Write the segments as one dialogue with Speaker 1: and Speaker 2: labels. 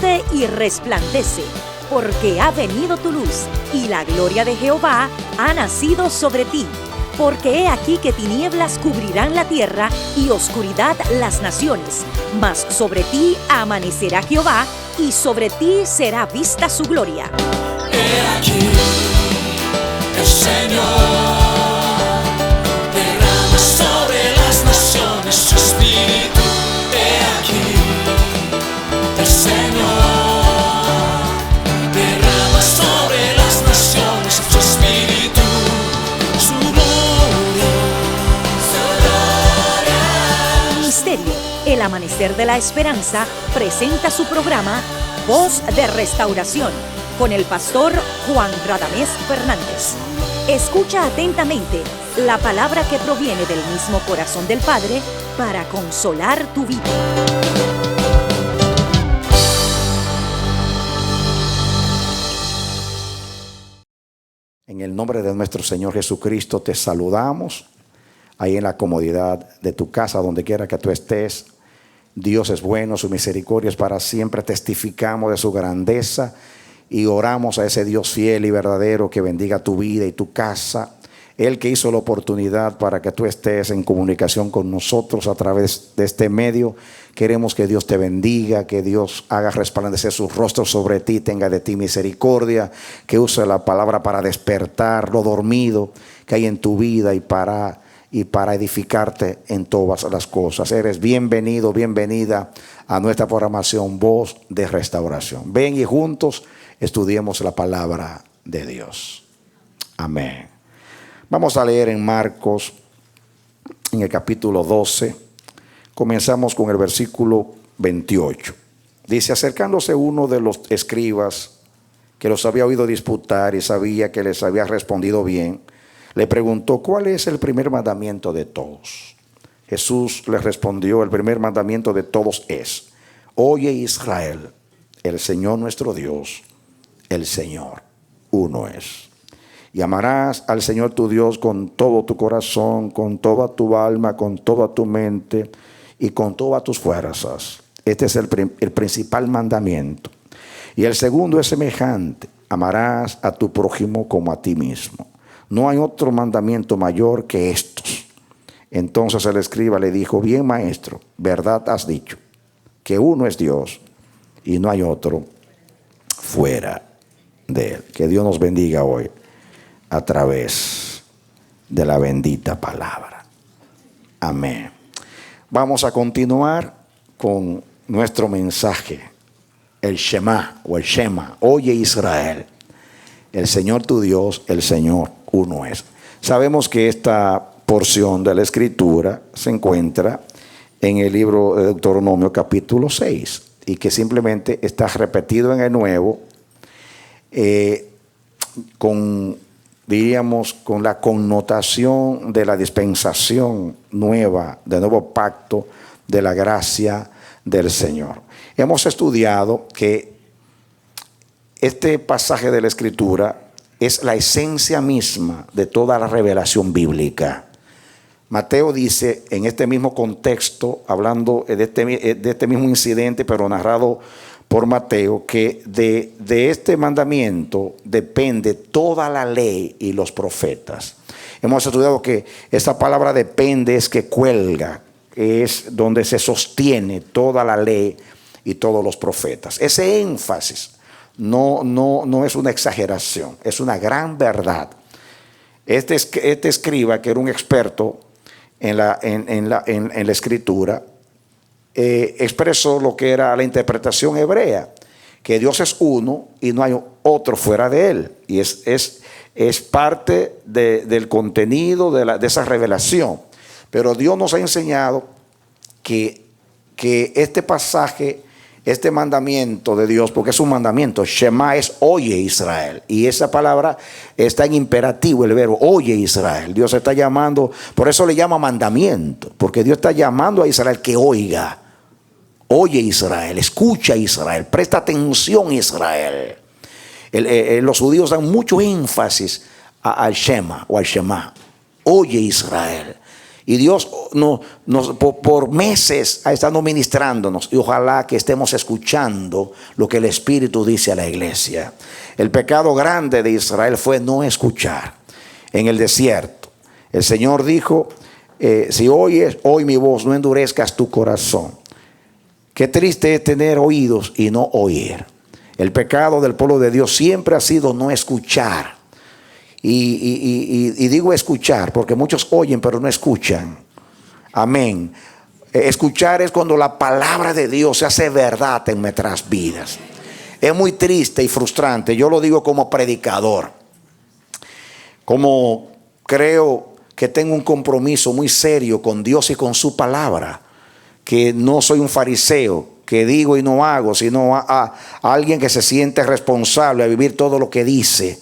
Speaker 1: levántate y resplandece, porque ha venido tu luz, y la gloria de Jehová ha nacido sobre ti. Porque he aquí que tinieblas cubrirán la tierra, y oscuridad las naciones. Mas sobre ti amanecerá Jehová, y sobre ti será vista su gloria.
Speaker 2: He aquí, el Señor derrama sobre las naciones su espíritu. He aquí, el Señor derrama sobre las naciones su espíritu, su gloria, su gloria.
Speaker 1: Ministerio El Amanecer de la Esperanza presenta su programa Voz de Restauración con el pastor Juan Radamés Fernández. Escucha atentamente la palabra que proviene del mismo corazón del Padre para consolar tu vida.
Speaker 3: En el nombre de nuestro Señor Jesucristo te saludamos ahí en la comodidad de tu casa, donde quiera que tú estés. Dios es bueno, su misericordia es para siempre. Testificamos de su grandeza y oramos a ese Dios fiel y verdadero que bendiga tu vida y tu casa. Él que hizo la oportunidad para que tú estés en comunicación con nosotros a través de este medio. Queremos que Dios te bendiga, que Dios haga resplandecer su rostro sobre ti, tenga de ti misericordia, que use la palabra para despertar lo dormido que hay en tu vida y para edificarte en todas las cosas. Eres bienvenido, bienvenida a nuestra programación Voz de Restauración. Ven y juntos estudiemos la palabra de Dios. Amén. Vamos a leer en Marcos, en el capítulo 12. Comenzamos con el versículo 28. Dice: acercándose uno de los escribas que los había oído disputar y sabía que les había respondido bien, le preguntó: ¿cuál es el primer mandamiento de todos? Jesús les respondió: el primer mandamiento de todos es: oye Israel, el Señor nuestro Dios, el Señor uno es. Y amarás al Señor tu Dios con todo tu corazón, con toda tu alma, con toda tu mente y con todas tus fuerzas. Este es el principal mandamiento. Y el segundo es semejante: amarás a tu prójimo como a ti mismo. No hay otro mandamiento mayor que estos. Entonces el escriba le dijo: bien, maestro, verdad has dicho, que uno es Dios y no hay otro fuera de él. Que Dios nos bendiga hoy a través de la bendita palabra. Amén. Vamos a continuar con nuestro mensaje, el Shema o el Shema. Oye Israel, el Señor tu Dios, el Señor uno es. Sabemos que esta porción de la Escritura se encuentra en el libro de Deuteronomio capítulo 6 y que simplemente está repetido en el Nuevo con la connotación de la dispensación nueva, del nuevo pacto de la gracia del Señor. Hemos estudiado que este pasaje de la Escritura es la esencia misma de toda la revelación bíblica. Mateo dice en este mismo contexto, hablando de este mismo incidente, pero narrado por Mateo, que de este mandamiento depende toda la ley y los profetas. Hemos estudiado que esta palabra depende es que cuelga, es donde se sostiene toda la ley y todos los profetas. Ese énfasis no es una exageración, es una gran verdad. Este escriba, que era un experto en la escritura, expresó lo que era la interpretación hebrea, que Dios es uno y no hay otro fuera de él. Y es parte del contenido de esa revelación. Pero Dios nos ha enseñado que este pasaje, este mandamiento de Dios, porque es un mandamiento, Shema es oye Israel, y esa palabra está en imperativo, el verbo oye Israel. Dios está llamando, por eso le llama mandamiento, porque Dios está llamando a Israel que oiga. Oye Israel, escucha Israel, presta atención Israel. Los judíos dan mucho énfasis al Shema o al Shema. Oye Israel. Y Dios por meses ha estado ministrándonos, y ojalá que estemos escuchando lo que el Espíritu dice a la iglesia. El pecado grande de Israel fue no escuchar. En el desierto el Señor dijo, si oyes hoy mi voz, no endurezcas tu corazón. Qué triste es tener oídos y no oír. El pecado del pueblo de Dios siempre ha sido no escuchar. Y digo escuchar porque muchos oyen pero no escuchan. Amén. Escuchar es cuando la palabra de Dios se hace verdad en nuestras vidas. Es muy triste y frustrante. Yo lo digo como predicador. Como creo que tengo un compromiso muy serio con Dios y con su palabra. Que no soy un fariseo que digo y no hago, sino a alguien que se siente responsable a vivir todo lo que dice.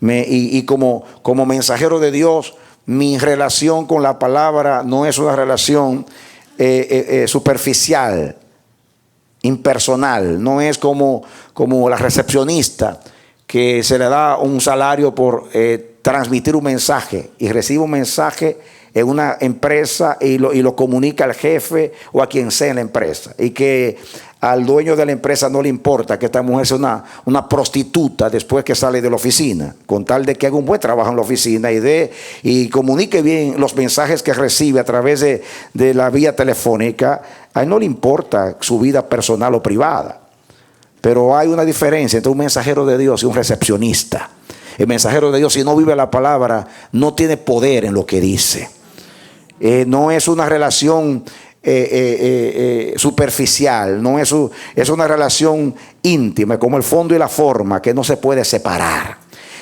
Speaker 3: Y como mensajero de Dios, mi relación con la palabra no es una relación superficial, impersonal. No es como la recepcionista que se le da un salario por transmitir un mensaje y recibe un mensaje en una empresa y lo comunica al jefe o a quien sea en la empresa, y que al dueño de la empresa no le importa que esta mujer sea una prostituta después que sale de la oficina, con tal de que haga un buen trabajo en la oficina y comunique bien los mensajes que recibe a través de la vía telefónica. A él no le importa su vida personal o privada. Pero hay una diferencia entre un mensajero de Dios y un recepcionista. El mensajero de Dios, si no vive la palabra, no tiene poder en lo que dice. No es una relación superficial, es una relación íntima, como el fondo y la forma, que no se puede separar.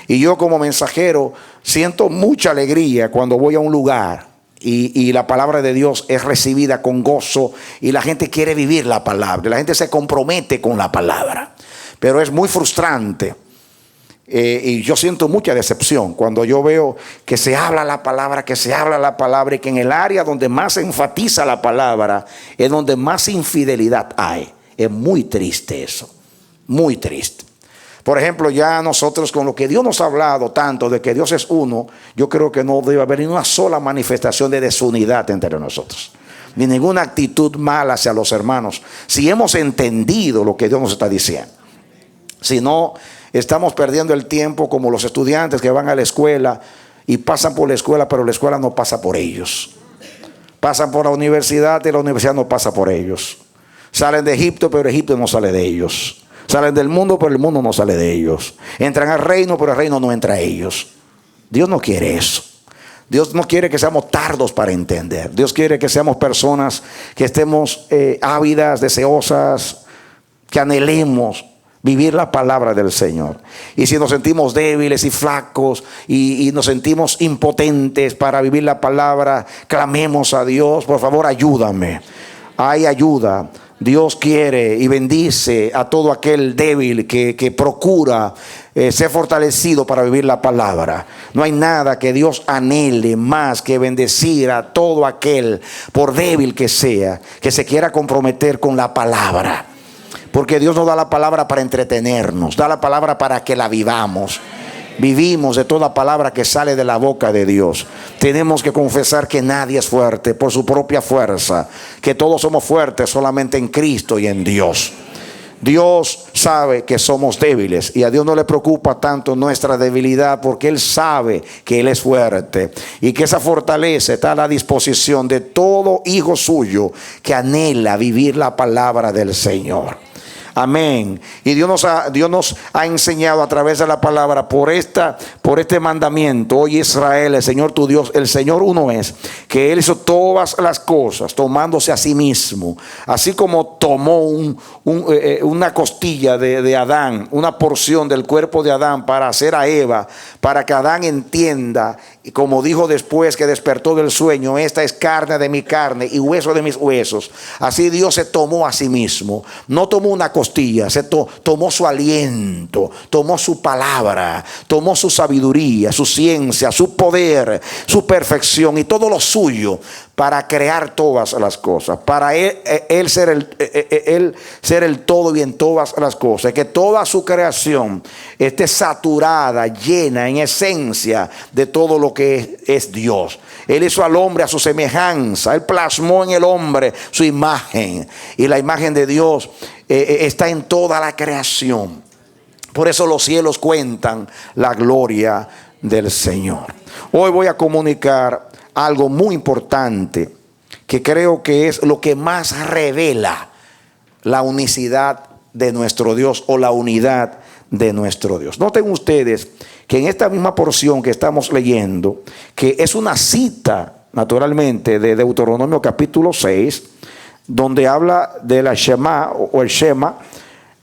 Speaker 3: Y yo como mensajero siento mucha alegría cuando voy a un lugar y la palabra de Dios es recibida con gozo y la gente quiere vivir la palabra, la gente se compromete con la palabra. Pero es muy frustrante. Y yo siento mucha decepción cuando yo veo que se habla la palabra, y que en el área donde más se enfatiza la palabra es donde más infidelidad hay. Es muy triste eso, muy triste. Por ejemplo, ya nosotros con lo que Dios nos ha hablado tanto de que Dios es uno, yo creo que no debe haber ni una sola manifestación de desunidad entre nosotros, ni ninguna actitud mala hacia los hermanos, si hemos entendido lo que Dios nos está diciendo. Si no, estamos perdiendo el tiempo como los estudiantes que van a la escuela y pasan por la escuela, pero la escuela no pasa por ellos. Pasan por la universidad y la universidad no pasa por ellos. Salen de Egipto, pero Egipto no sale de ellos. Salen del mundo, pero el mundo no sale de ellos. Entran al reino, pero el reino no entra a ellos. Dios no quiere eso. Dios no quiere que seamos tardos para entender. Dios quiere que seamos personas que estemos ávidas, deseosas, que anhelemos vivir la palabra del Señor. Y si nos sentimos débiles y flacos y nos sentimos impotentes para vivir la palabra, clamemos a Dios: por favor, ayúdame. Hay ayuda. Dios quiere y bendice a todo aquel débil que procura ser fortalecido para vivir la palabra. No hay nada que Dios anhele más que bendecir a todo aquel, por débil que sea, que se quiera comprometer con la palabra. Porque Dios nos da la palabra para entretenernos, da la palabra para que la vivamos. Vivimos de toda palabra que sale de la boca de Dios. Tenemos que confesar que nadie es fuerte por su propia fuerza, que todos somos fuertes solamente en Cristo y en Dios. Dios sabe que somos débiles y a Dios no le preocupa tanto nuestra debilidad, porque Él sabe que Él es fuerte y que esa fortaleza está a la disposición de todo hijo suyo que anhela vivir la palabra del Señor. Amén. Y Dios nos ha enseñado a través de la palabra por este mandamiento: oye Israel, el Señor tu Dios, el Señor uno es, que Él hizo todas las cosas tomándose a sí mismo. Así como tomó una costilla de Adán, una porción del cuerpo de Adán para hacer a Eva, para que Adán entienda, y como dijo después que despertó del sueño: esta es carne de mi carne y hueso de mis huesos. Así Dios se tomó a sí mismo. No tomó una costilla, tomó su aliento, tomó su palabra, tomó su sabiduría, su ciencia, su poder, su perfección y todo lo suyo, para crear todas las cosas, para él ser el todo y en todas las cosas, que toda su creación esté saturada, llena en esencia de todo lo que es Dios. Él hizo al hombre a su semejanza, Él plasmó en el hombre su imagen, y la imagen de Dios está en toda la creación. Por eso los cielos cuentan la gloria del Señor. Hoy voy a comunicar algo muy importante que creo que es lo que más revela la unicidad de nuestro Dios, o la unidad de nuestro Dios. Noten ustedes que en esta misma porción que estamos leyendo, que es una cita naturalmente de Deuteronomio capítulo 6, donde habla de la Shema o el Shema,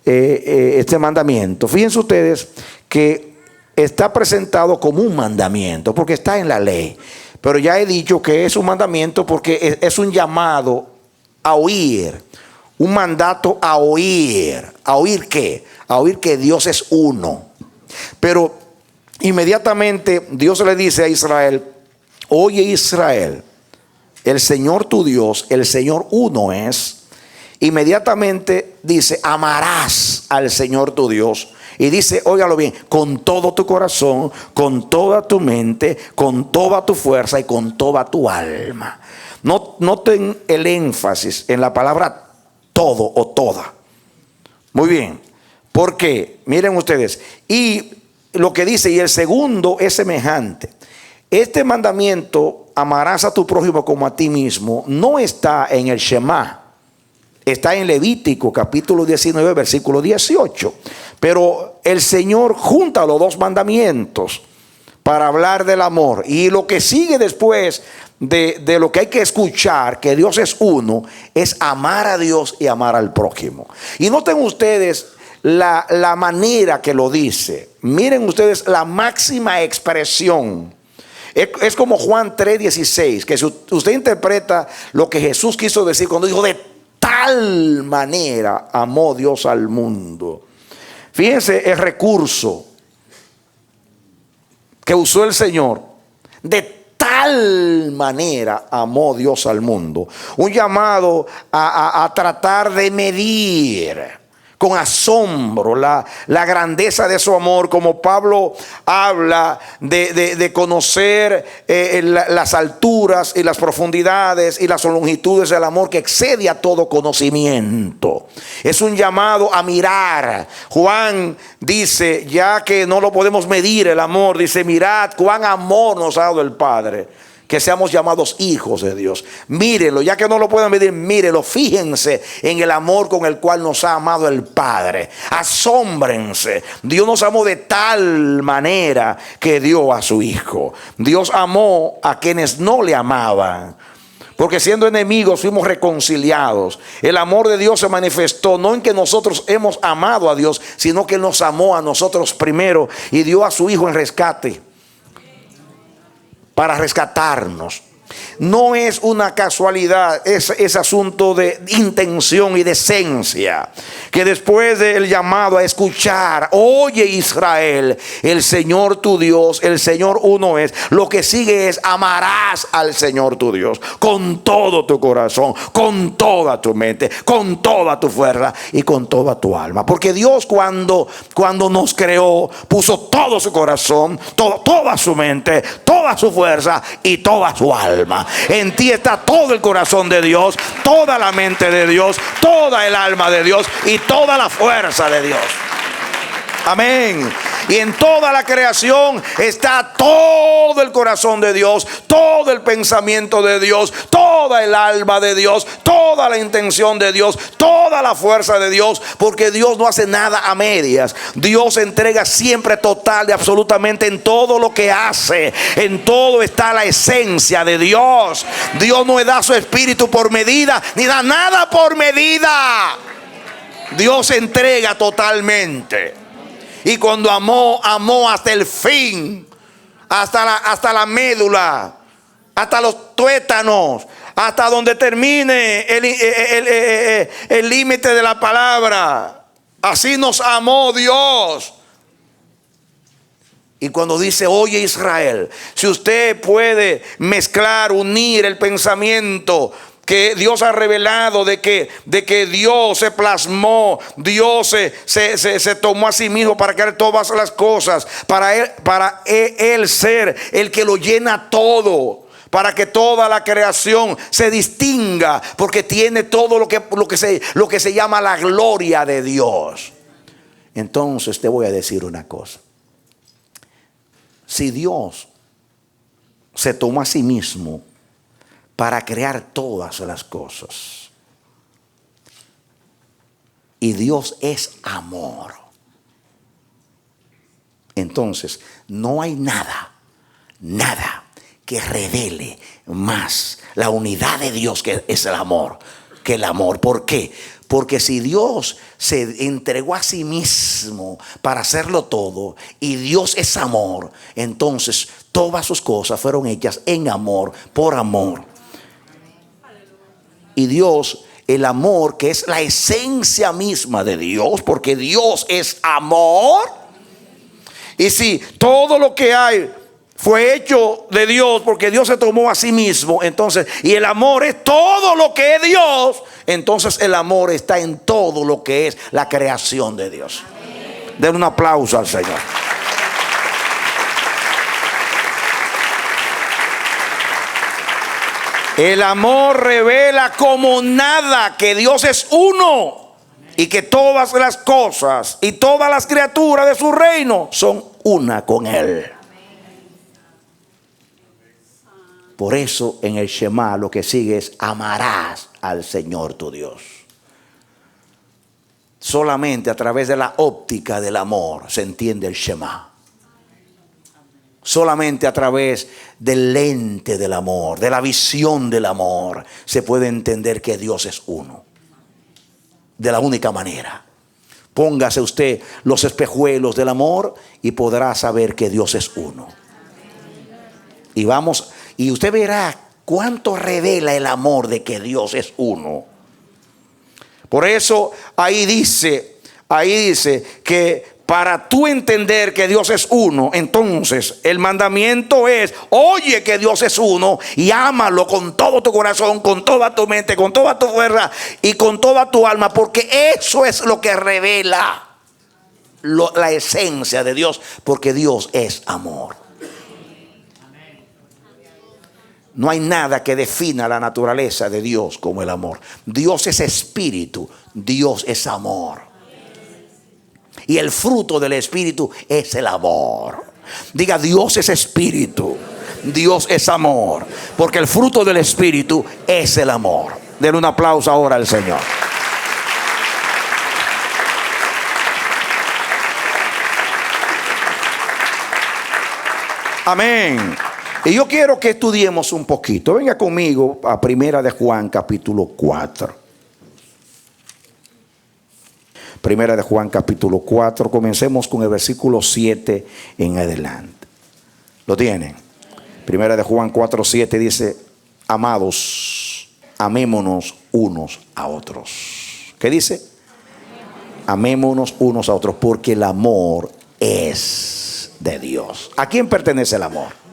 Speaker 3: este mandamiento. Fíjense ustedes que está presentado como un mandamiento porque está en la ley. Pero ya he dicho que es un mandamiento porque es un llamado a oír, un mandato a oír. ¿A oír qué? A oír que Dios es uno. Pero inmediatamente Dios le dice a Israel: oye Israel, el Señor tu Dios, el Señor uno es. Inmediatamente dice: amarás al Señor tu Dios. Y dice, óigalo bien, con todo tu corazón, con toda tu mente, con toda tu fuerza y con toda tu alma. Noten el énfasis en la palabra todo o toda. Muy bien. ¿Por qué? Miren ustedes. Y lo que dice, y el segundo es semejante. Este mandamiento, amarás a tu prójimo como a ti mismo, no está en el Shema. Está en Levítico capítulo 19 versículo 18. Pero el Señor junta los dos mandamientos para hablar del amor. Y lo que sigue después de lo que hay que escuchar, que Dios es uno, es amar a Dios y amar al prójimo. Y noten ustedes la manera que lo dice. Miren ustedes la máxima expresión. Es como Juan 3:16, que si usted interpreta lo que Jesús quiso decir cuando dijo: de tal manera amó Dios al mundo. Fíjense el recurso que usó el Señor. De tal manera amó Dios al mundo. Un llamado a tratar de medir con asombro la grandeza de su amor, como Pablo habla de conocer las alturas y las profundidades y las longitudes del amor que excede a todo conocimiento. Es un llamado a mirar. Juan dice, ya que no lo podemos medir el amor, dice: mirad cuán amor nos ha dado el Padre, que seamos llamados hijos de Dios. Mírenlo, ya que no lo pueden medir, mírenlo, fíjense en el amor con el cual nos ha amado el Padre. Asómbrense. Dios nos amó de tal manera que dio a su Hijo. Dios amó a quienes no le amaban, porque siendo enemigos fuimos reconciliados. El amor de Dios se manifestó no en que nosotros hemos amado a Dios, sino que Él nos amó a nosotros primero y dio a su Hijo en rescate, para rescatarnos. No es una casualidad, es asunto de intención y de esencia. Que después del llamado a escuchar, oye Israel, el Señor tu Dios, el Señor uno es, lo que sigue es: amarás al Señor tu Dios con todo tu corazón, con toda tu mente, con toda tu fuerza y con toda tu alma. Porque Dios cuando nos creó, puso todo su corazón, toda su mente, toda su fuerza y toda su alma. En ti está todo el corazón de Dios, toda la mente de Dios, toda el alma de Dios y toda la fuerza de Dios. Amén. Y en toda la creación está todo el corazón de Dios, todo el pensamiento de Dios, toda el alma de Dios, toda la intención de Dios, toda la fuerza de Dios, porque Dios no hace nada a medias. Dios entrega siempre total y absolutamente en todo lo que hace. En todo está la esencia de Dios. Dios no da su espíritu por medida, ni da nada por medida. Dios entrega totalmente. Y cuando amó hasta el fin, hasta la médula, hasta los tuétanos, hasta donde termine el límite de la palabra. Así nos amó Dios. Y cuando dice, oye Israel, si usted puede mezclar, unir el pensamiento que Dios ha revelado de que Dios se plasmó, Dios se tomó a sí mismo para crear todas las cosas, para él ser el que lo llena todo, para que toda la creación se distinga, porque tiene todo lo que se llama la gloria de Dios. Entonces te voy a decir una cosa. Si Dios se tomó a sí mismo para crear todas las cosas, y Dios es amor, entonces no hay nada que revele más la unidad de Dios, que es el amor, que el amor. ¿Por qué? Porque si Dios se entregó a sí mismo para hacerlo todo, y Dios es amor, entonces todas sus cosas fueron hechas en amor, por amor. Y Dios, el amor, que es la esencia misma de Dios, porque Dios es amor. Y si todo lo que hay fue hecho de Dios, porque Dios se tomó a sí mismo, entonces, y el amor es todo lo que es Dios, entonces el amor está en todo lo que es la creación de Dios. Den un aplauso al Señor. El amor revela como nada que Dios es uno, y que todas las cosas y todas las criaturas de su reino son una con Él. Por eso en el Shema lo que sigue es: amarás al Señor tu Dios. Solamente a través de la óptica del amor se entiende el Shema. Solamente a través del lente del amor, de la visión del amor, se puede entender que Dios es uno. De la única manera. Póngase usted los espejuelos del amor y podrá saber que Dios es uno. Y usted verá cuánto revela el amor de que Dios es uno. Por eso ahí dice que para tú entender que Dios es uno, entonces el mandamiento es: oye que Dios es uno y ámalo con todo tu corazón, con toda tu mente, con toda tu fuerza y con toda tu alma, porque eso es lo que revela la esencia de Dios, porque Dios es amor. No hay nada que defina la naturaleza de Dios como el amor. Dios es espíritu, Dios es amor. Y el fruto del espíritu es el amor. Diga: Dios es espíritu, Dios es amor, porque el fruto del espíritu es el amor. Denle un aplauso ahora al Señor. Amén. Y yo quiero que estudiemos un poquito. Venga conmigo a Primera de Juan capítulo 4. Primera de Juan capítulo 4. Comencemos con el versículo 7 en adelante. ¿Lo tienen? Primera de Juan 4:7 dice: amados, amémonos unos a otros. ¿Qué dice? Amémonos unos a otros, porque el amor es de Dios. ¿A quién pertenece el amor?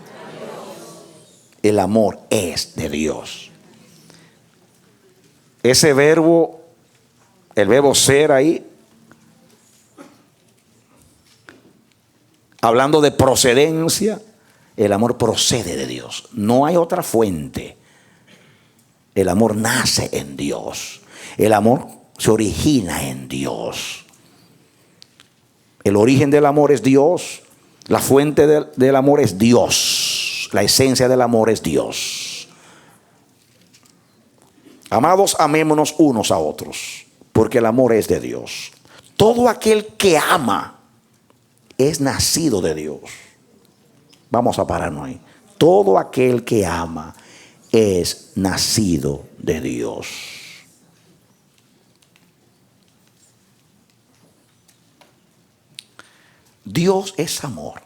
Speaker 3: El amor es de Dios. Ese verbo, el verbo ser ahí, hablando de procedencia, el amor procede de Dios. No hay otra fuente. El amor nace en Dios. El amor se origina en Dios. El origen del amor es Dios. La fuente del amor es Dios. La esencia del amor es Dios. Amados, amémonos unos a otros, porque el amor es de Dios. Todo aquel que ama es nacido de Dios. Vamos a pararnos ahí. Todo aquel que ama es nacido de Dios. Dios es amor.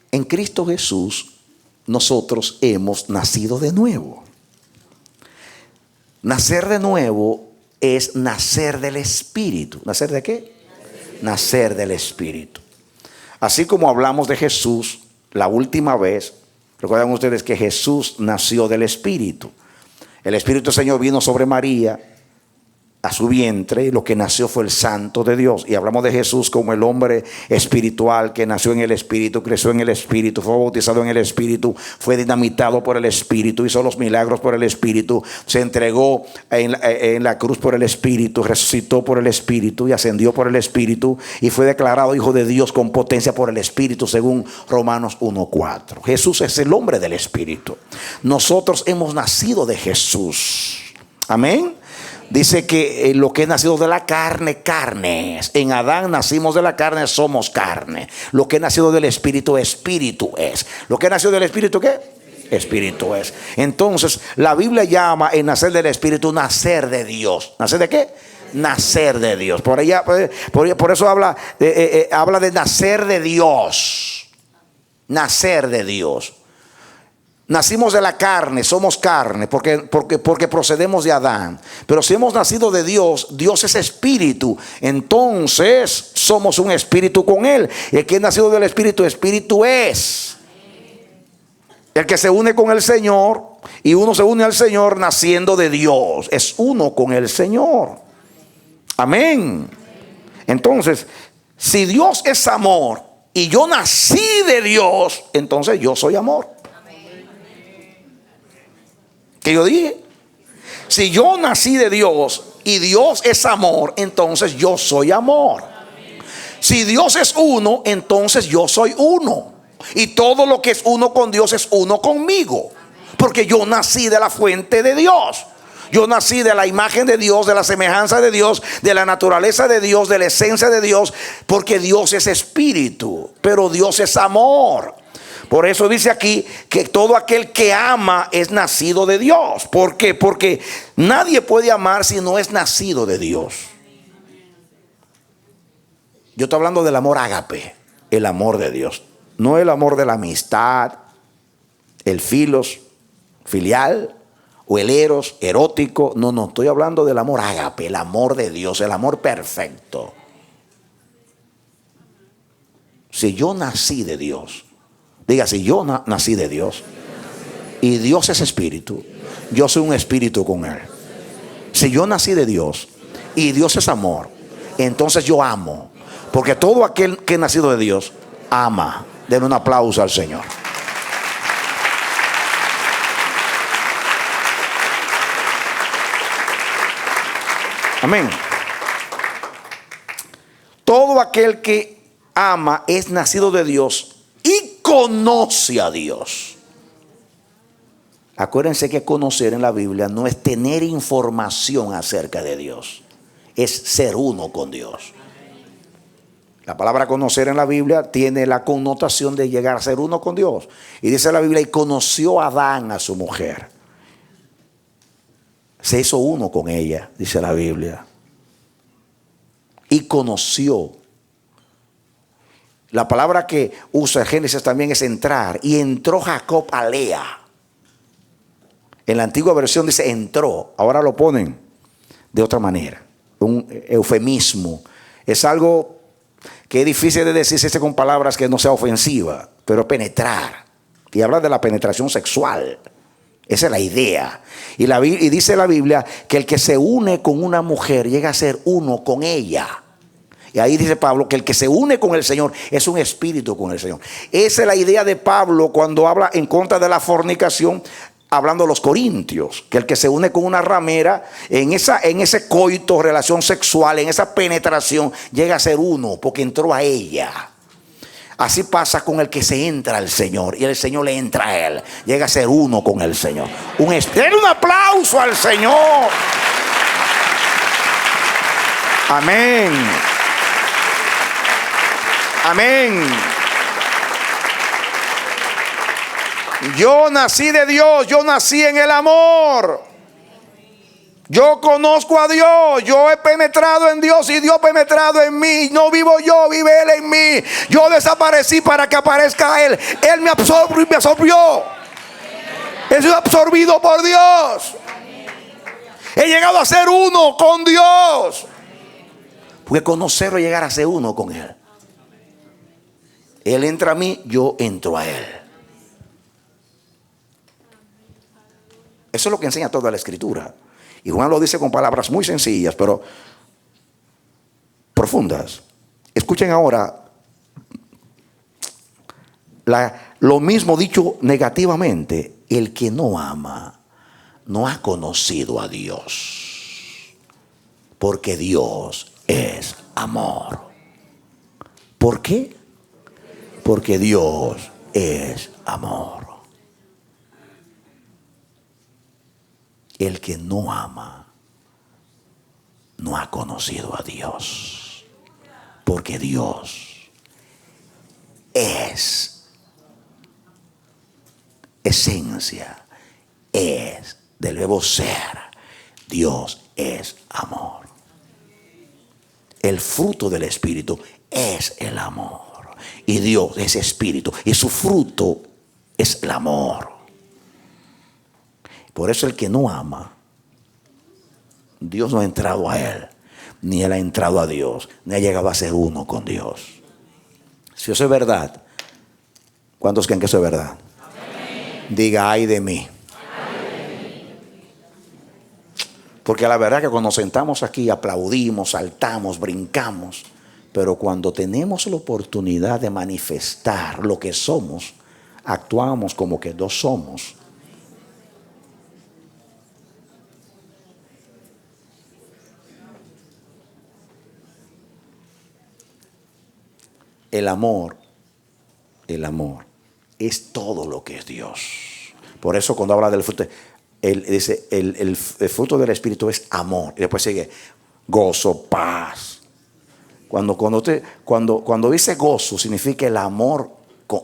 Speaker 3: En Cristo Jesús nosotros hemos nacido de nuevo. Nacer de nuevo es nacer del Espíritu. ¿Nacer de qué? Nacer del Espíritu. Así como hablamos de Jesús la última vez, recuerdan ustedes que Jesús nació del Espíritu. El Espíritu del Señor vino sobre María, a su vientre, y lo que nació fue el Santo de Dios. Y hablamos de Jesús como el hombre espiritual que nació en el Espíritu, creció en el Espíritu, fue bautizado en el Espíritu, fue dinamitado por el Espíritu, hizo los milagros por el Espíritu, se entregó en la cruz por el Espíritu, resucitó por el Espíritu y ascendió por el Espíritu, y fue declarado Hijo de Dios con potencia por el Espíritu, según Romanos 1:4. Jesús es el hombre del Espíritu. Nosotros hemos nacido de Jesús. Amén. Dice que lo que es nacido de la carne, carne es. En Adán nacimos de la carne, somos carne. Lo que es nacido del Espíritu, espíritu es. Lo que es nacido del Espíritu, ¿qué? Espíritu es. Entonces la Biblia llama el nacer del Espíritu nacer de Dios. ¿Nacer de qué? Nacer de Dios. Por eso habla de nacer de Dios. Nacer de Dios. Nacimos de la carne, somos carne, porque procedemos de Adán. Pero si hemos nacido de Dios, Dios es espíritu. Entonces somos un espíritu con Él. Y el que es nacido del Espíritu, espíritu es. El que se une con el Señor, y uno se une al Señor naciendo de Dios, es uno con el Señor. Amén. Entonces, si Dios es amor y yo nací de Dios, entonces yo soy amor. Que yo dije, si yo nací de Dios y Dios es amor, entonces yo soy amor. Si Dios es uno, entonces yo soy uno. Y todo lo que es uno con Dios es uno conmigo, porque yo nací de la fuente de Dios. Yo nací de la imagen de Dios, de la semejanza de Dios, de la naturaleza de Dios, de la esencia de Dios, porque Dios es espíritu, pero Dios es amor. Por eso dice aquí que todo aquel que ama es nacido de Dios. ¿Por qué? Porque nadie puede amar si no es nacido de Dios. Yo estoy hablando del amor ágape, el amor de Dios. No el amor de la amistad, el filial o el eros, erótico. No, estoy hablando del amor ágape, el amor de Dios, el amor perfecto. Si yo nací de Dios, diga, si yo nací de Dios y Dios es espíritu, yo soy un espíritu con Él. Si yo nací de Dios y Dios es amor, entonces yo amo, porque todo aquel que es nacido de Dios ama. Den un aplauso al Señor. Amén. Todo aquel que ama es nacido de Dios y conoce a Dios. Acuérdense que conocer en la Biblia no es tener información acerca de Dios, es ser uno con Dios. La palabra conocer en la Biblia tiene la connotación de llegar a ser uno con Dios. Y dice la Biblia, y conoció a Adán a su mujer. Se hizo uno con ella, dice la Biblia. Y conoció. La palabra que usa Génesis también es entrar. Y entró Jacob a Lea. En la antigua versión dice entró. Ahora lo ponen de otra manera. Un eufemismo. Es algo que es difícil de decirse con palabras que no sea ofensiva. Pero penetrar. Y habla de la penetración sexual. Esa es la idea. Y dice la Biblia que el que se une con una mujer llega a ser uno con ella. Y ahí dice Pablo que el que se une con el Señor es un espíritu con el Señor. Esa es la idea de Pablo cuando habla en contra de la fornicación, hablando a los corintios. Que el que se une con una ramera, en ese coito, relación sexual, en esa penetración, llega a ser uno porque entró a ella. Así pasa con el que se entra al Señor y el Señor le entra a él. Llega a ser uno con el Señor. Denle un aplauso al Señor. Amén. Amén. Yo nací de Dios, yo nací en el amor. Yo conozco a Dios, yo he penetrado en Dios y Dios ha penetrado en mí. No vivo yo, vive Él en mí. Yo desaparecí para que aparezca Él. Él me absorbió. He sido absorbido por Dios. He llegado a ser uno con Dios. Porque conocerlo es llegar a ser uno con Él. Él entra a mí, yo entro a Él. Eso es lo que enseña toda la Escritura. Y Juan lo dice con palabras muy sencillas, pero profundas. Escuchen ahora lo mismo dicho negativamente. El que no ama no ha conocido a Dios, porque Dios es amor. ¿Por qué? Porque Dios es amor. El que no ama no ha conocido a Dios, porque Dios es esencia, es del verbo ser. Dios es amor. El fruto del Espíritu es el amor. Y Dios es Espíritu y su fruto es el amor. Por eso el que no ama, Dios no ha entrado a él, ni él ha entrado a Dios, ni ha llegado a ser uno con Dios. Si eso es verdad, ¿cuántos creen que eso es verdad? Amén. Diga, ay de mí. Porque la verdad que cuando nos sentamos aquí aplaudimos, saltamos, brincamos, pero cuando tenemos la oportunidad de manifestar lo que somos, actuamos como que no somos. El amor es todo lo que es Dios. Por eso cuando habla del fruto, él dice, el fruto del Espíritu es amor. Y después sigue gozo, paz. Cuando dice gozo, significa el amor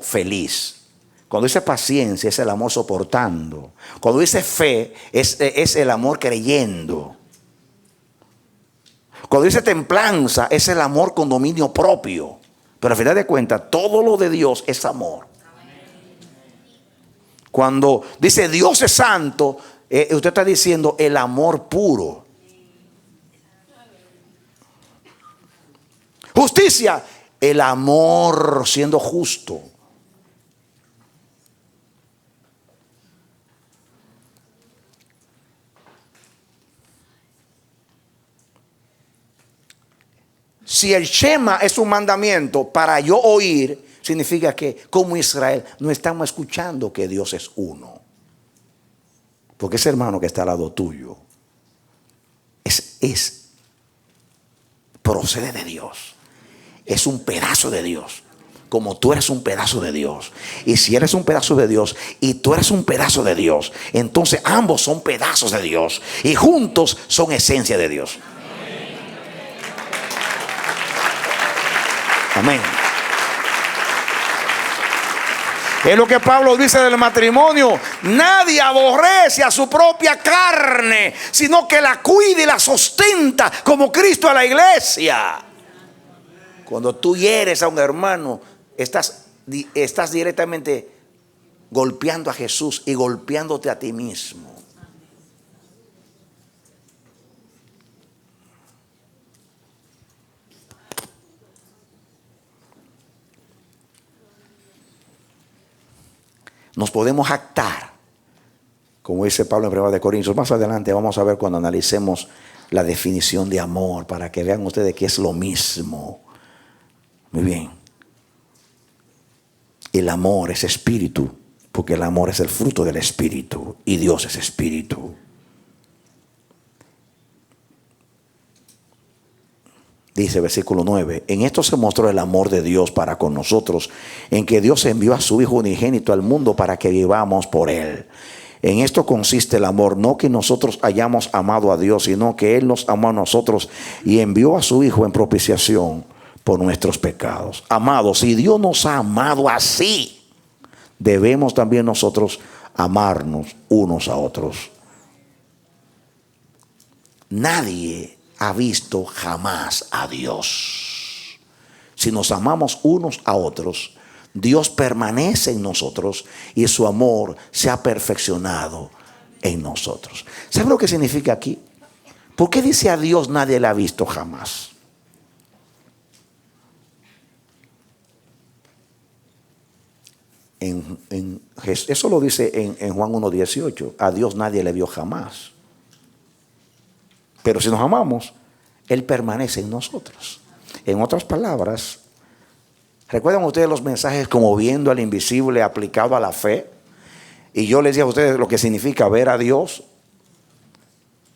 Speaker 3: feliz. Cuando dice paciencia, es el amor soportando. Cuando dice fe, es el amor creyendo. Cuando dice templanza, es el amor con dominio propio. Pero al final de cuentas, todo lo de Dios es amor. Cuando dice Dios es santo, usted está diciendo el amor puro. Justicia, el amor siendo justo. Si el Shema es un mandamiento para yo oír, significa que como Israel no estamos escuchando que Dios es uno. Porque ese hermano que está al lado tuyo procede de Dios. Es un pedazo de Dios. Como tú eres un pedazo de Dios. Y si eres un pedazo de Dios y tú eres un pedazo de Dios, entonces ambos son pedazos de Dios. Y juntos son esencia de Dios. Amén. Es lo que Pablo dice del matrimonio. Nadie aborrece a su propia carne, sino que la cuida y la sustenta como Cristo a la iglesia. Cuando tú hieres a un hermano, estás directamente golpeando a Jesús y golpeándote a ti mismo. Nos podemos jactar, como dice Pablo en 1 Corintios. Más adelante vamos a ver cuando analicemos la definición de amor, para que vean ustedes que es lo mismo. Muy bien. El amor es espíritu, porque el amor es el fruto del espíritu y Dios es espíritu. Dice versículo 9: en esto se mostró el amor de Dios para con nosotros, en que Dios envió a su Hijo unigénito al mundo para que vivamos por Él. En esto consiste el amor, no que nosotros hayamos amado a Dios, sino que Él nos amó a nosotros y envió a su Hijo en propiciación por nuestros pecados. Amados, si Dios nos ha amado así, debemos también nosotros amarnos unos a otros. Nadie ha visto jamás a Dios. Si nos amamos unos a otros, Dios permanece en nosotros y su amor se ha perfeccionado en nosotros. ¿Sabe lo que significa aquí? ¿Por qué dice a Dios nadie le ha visto jamás? Eso lo dice en Juan 1:18. A Dios nadie le vio jamás. Pero si nos amamos, Él permanece en nosotros. En otras palabras, ¿recuerdan ustedes los mensajes como viendo al invisible aplicado a la fe? Y yo les dije a ustedes lo que significa ver a Dios.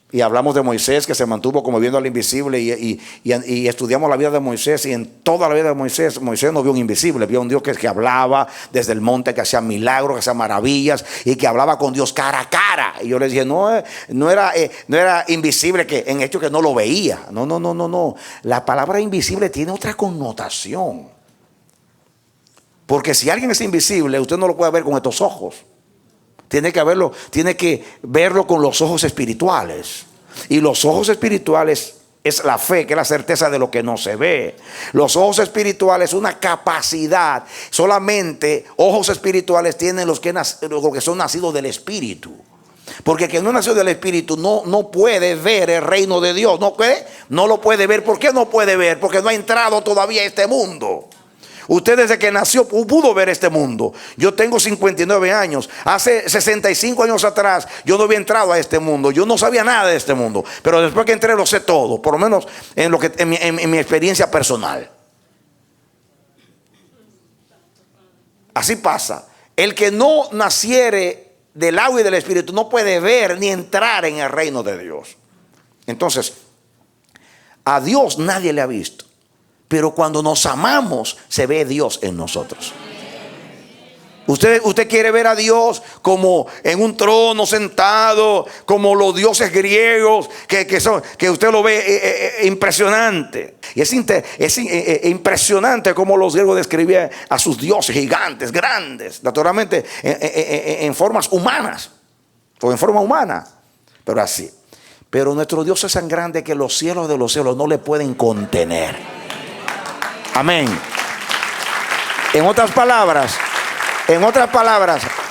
Speaker 3: Y hablamos de Moisés, que se mantuvo como viendo al invisible, y estudiamos la vida de Moisés. Y en toda la vida de Moisés, Moisés no vio un invisible, vio un Dios que hablaba desde el monte, que hacía milagros, que hacía maravillas, y que hablaba con Dios cara a cara. Y yo les dije, no era invisible, que en hecho que no lo veía. No. La palabra invisible tiene otra connotación. Porque si alguien es invisible, usted no lo puede ver con estos ojos. Tiene que verlo con los ojos espirituales. Y los ojos espirituales es la fe, que es la certeza de lo que no se ve. Los ojos espirituales es una capacidad. Solamente ojos espirituales tienen los que son nacidos del Espíritu. Porque el que no nació del Espíritu no puede ver el reino de Dios. No lo puede ver. ¿Por qué no puede ver? Porque no ha entrado todavía a este mundo. Usted desde que nació pudo ver este mundo. Yo tengo 59 años. Hace 65 años atrás yo no había entrado a este mundo. Yo no sabía nada de este mundo. Pero después que entré lo sé todo. Por lo menos en mi experiencia personal. Así pasa. El que no naciere del agua y del Espíritu no puede ver ni entrar en el reino de Dios. Entonces, a Dios nadie le ha visto. Pero cuando nos amamos, se ve Dios en nosotros. Usted quiere ver a Dios como en un trono sentado, como los dioses griegos, que usted lo ve impresionante. Y es impresionante como los griegos describían a sus dioses gigantes, grandes, naturalmente en formas humanas, o en forma humana, pero así. Pero nuestro Dios es tan grande que los cielos de los cielos no le pueden contener. Amén. En otras palabras,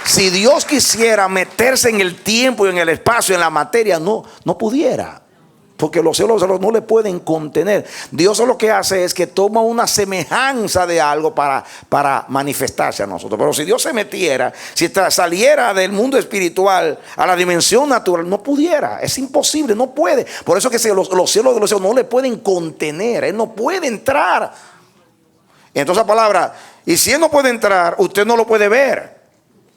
Speaker 3: si Dios quisiera meterse en el tiempo y en el espacio, en la materia, no pudiera. Porque los cielos no le pueden contener. Dios lo que hace es que toma una semejanza de algo para manifestarse a nosotros. Pero si Dios se metiera, si saliera del mundo espiritual a la dimensión natural, no pudiera. Es imposible, no puede. Por eso que los cielos de los cielos no le pueden contener. Él no puede entrar. Entonces la palabra, y si Él no puede entrar, usted no lo puede ver.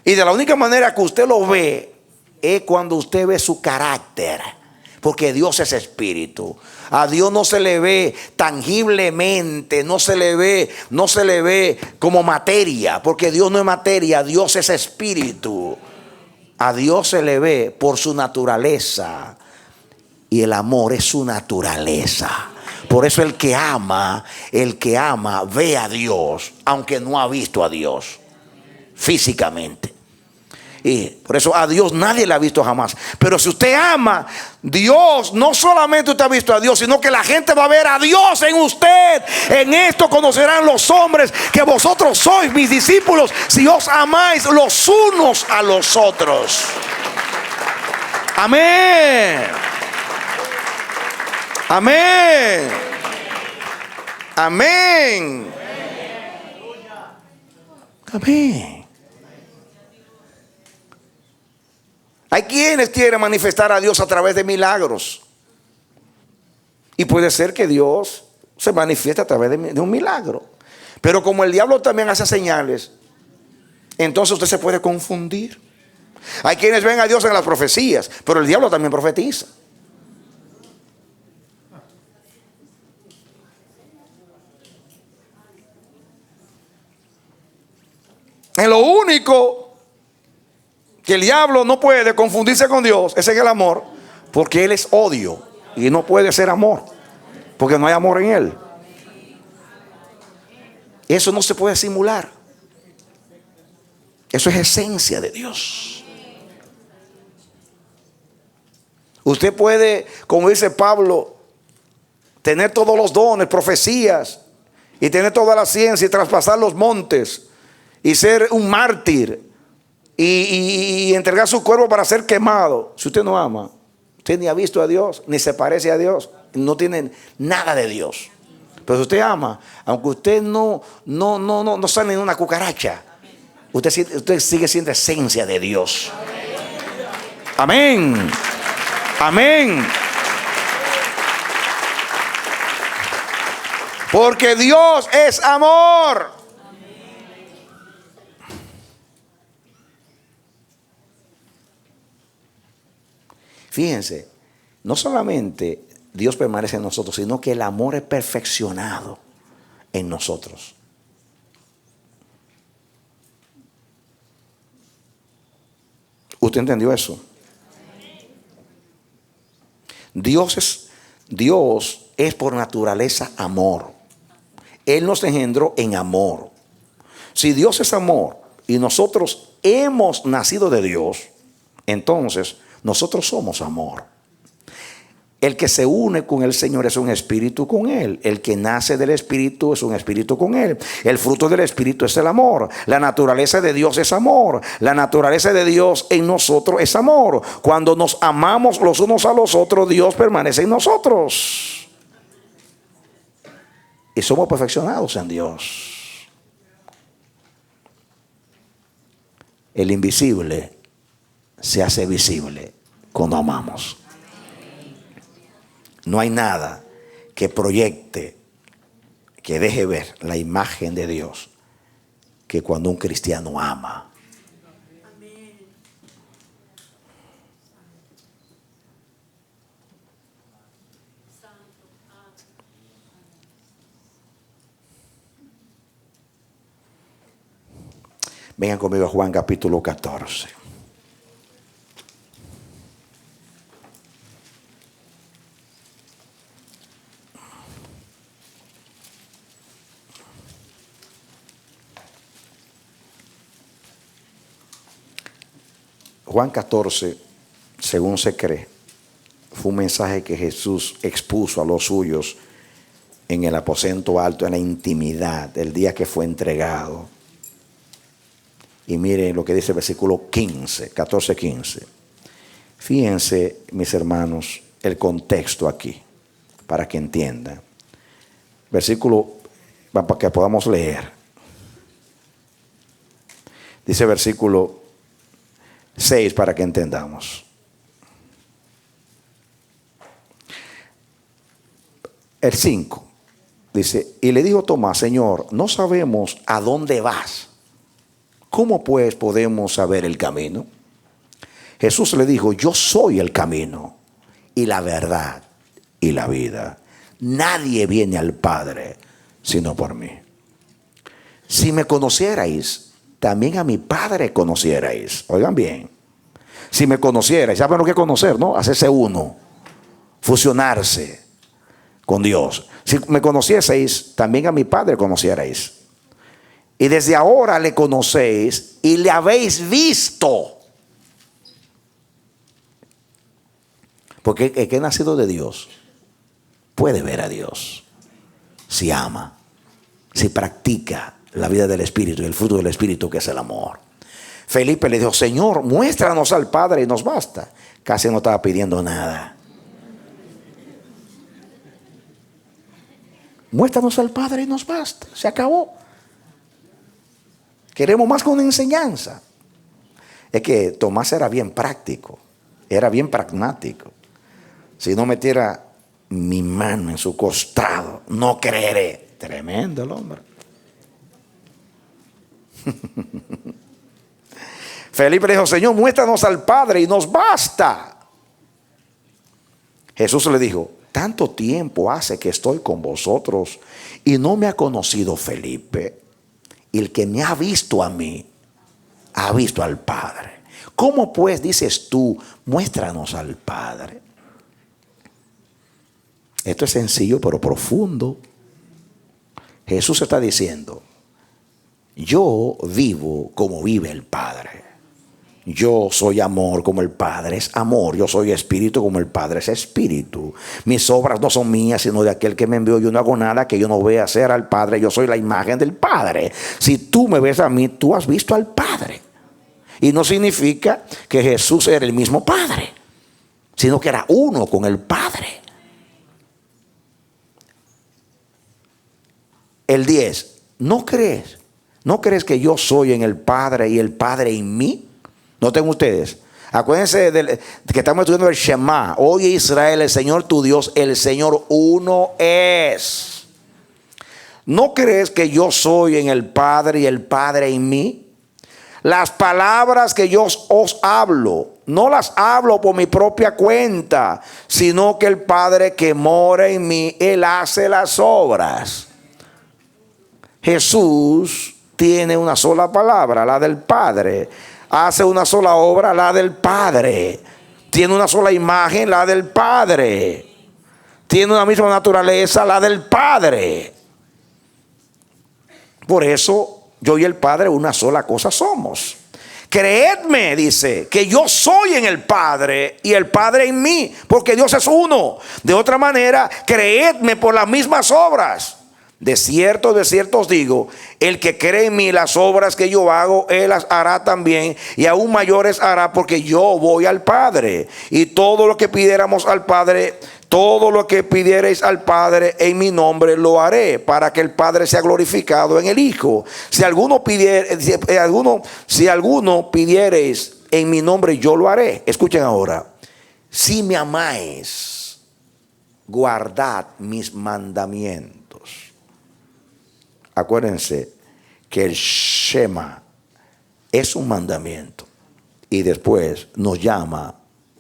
Speaker 3: Y de la única manera que usted lo ve es cuando usted ve su carácter. Porque Dios es espíritu. A Dios no se le ve tangiblemente, no se le ve como materia, porque Dios no es materia, Dios es espíritu. A Dios se le ve por su naturaleza. Y el amor es su naturaleza. Por eso el que ama ve a Dios, aunque no ha visto a Dios físicamente. Y por eso a Dios nadie le ha visto jamás. Pero si usted ama, Dios, no solamente usted ha visto a Dios, sino que la gente va a ver a Dios en usted. En esto conocerán los hombres que vosotros sois mis discípulos, si os amáis los unos a los otros. Amén. Amén. Amén. Amén. Hay quienes quieren manifestar a Dios a través de milagros. Y puede ser que Dios se manifieste a través de un milagro. Pero como el diablo también hace señales, entonces usted se puede confundir. Hay quienes ven a Dios en las profecías, pero el diablo también profetiza. En lo único que el diablo no puede confundirse con Dios es en el amor, porque Él es odio y no puede ser amor, porque no hay amor en Él. Eso no se puede simular. Eso es esencia de Dios. Usted puede, como dice Pablo, tener todos los dones, profecías, y tener toda la ciencia y traspasar los montes y ser un mártir y entregar su cuerpo para ser quemado. Si usted no ama, usted ni ha visto a Dios, ni se parece a Dios, no tiene nada de Dios. Pero si usted ama, aunque usted no sale en una cucaracha, Usted sigue siendo esencia de Dios. Amén. Amén. Porque Dios es amor. Fíjense, no solamente Dios permanece en nosotros, sino que el amor es perfeccionado en nosotros. ¿Usted entendió eso? Dios es por naturaleza amor. Él nos engendró en amor. Si Dios es amor y nosotros hemos nacido de Dios, entonces nosotros somos amor. El que se une con el Señor es un espíritu con Él. El que nace del Espíritu es un espíritu con Él. El fruto del Espíritu es el amor. La naturaleza de Dios es amor. La naturaleza de Dios en nosotros es amor. Cuando nos amamos los unos a los otros, Dios permanece en nosotros. Y somos perfeccionados en Dios. El invisible se hace visible cuando amamos. No hay nada que proyecte, que deje ver la imagen de Dios que cuando un cristiano ama. Vengan conmigo a Juan capítulo 14. Juan 14, según se cree, fue un mensaje que Jesús expuso a los suyos en el aposento alto, en la intimidad, el día que fue entregado. Y miren lo que dice el versículo 15, 14, 15. Fíjense, mis hermanos, el contexto aquí, para que entiendan. Versículo, para que podamos leer. Dice versículo 6 para que entendamos. El 5 dice: y le dijo Tomás, Señor, no sabemos a dónde vas. ¿Cómo pues podemos saber el camino? Jesús le dijo: yo soy el camino y la verdad y la vida. Nadie viene al Padre sino por mí. Si me conocierais, también a mi Padre conocierais. Oigan bien. Si me conocierais, ¿saben lo que es conocer, no? Hacerse uno, fusionarse con Dios. Si me conocieseis, también a mi Padre conocierais. Y desde ahora le conocéis y le habéis visto. Porque el que es nacido de Dios puede ver a Dios. Si ama, si practica la vida del Espíritu y el fruto del Espíritu, que es el amor. Felipe le dijo: Señor, muéstranos al Padre y nos basta. Casi no estaba pidiendo nada. Muéstranos al Padre y nos basta. Se acabó. Queremos más con enseñanza. Es que Tomás era bien práctico, era bien pragmático. Si no metiera mi mano en su costado, no creeré. Tremendo el hombre. Felipe le dijo: Señor, muéstranos al Padre y nos basta. Jesús le dijo: tanto tiempo hace que estoy con vosotros y no me ha conocido Felipe. Y el que me ha visto a mí, ha visto al Padre. ¿Cómo pues dices tú, muéstranos al Padre? Esto es sencillo pero profundo. Jesús está diciendo: yo vivo como vive el Padre. Yo soy amor como el Padre es amor. Yo soy espíritu como el Padre es espíritu. Mis obras no son mías, sino de aquel que me envió. Yo no hago nada que yo no vea hacer al Padre. Yo soy la imagen del Padre. Si tú me ves a mí, tú has visto al Padre. Y no significa que Jesús era el mismo Padre, sino que era uno con el Padre. El 10. ¿No crees ¿No crees que yo soy en el Padre y el Padre en mí? Noten ustedes. Acuérdense que estamos estudiando el Shema. Oye Israel, el Señor tu Dios, el Señor uno es. ¿No crees que yo soy en el Padre y el Padre en mí? Las palabras que yo os hablo, no las hablo por mi propia cuenta, sino que el Padre que mora en mí, Él hace las obras. Jesús tiene una sola palabra, la del Padre. Hace una sola obra, la del Padre. Tiene una sola imagen, la del Padre. Tiene una misma naturaleza, la del Padre. Por eso yo y el Padre una sola cosa somos. Creedme, dice, que yo soy en el Padre y el Padre en mí, porque Dios es uno. De otra manera, creedme por las mismas obras. De cierto os digo, el que cree en mí, las obras que yo hago, él las hará también, y aún mayores hará, porque yo voy al Padre. Y todo lo que pidiéramos al Padre, todo lo que pidiereis al Padre en mi nombre, lo haré, para que el Padre sea glorificado en el Hijo. Si alguno pidiereis en mi nombre, yo lo haré. Escuchen ahora. Si me amáis, guardad mis mandamientos. Acuérdense que el Shema es un mandamiento y después nos llama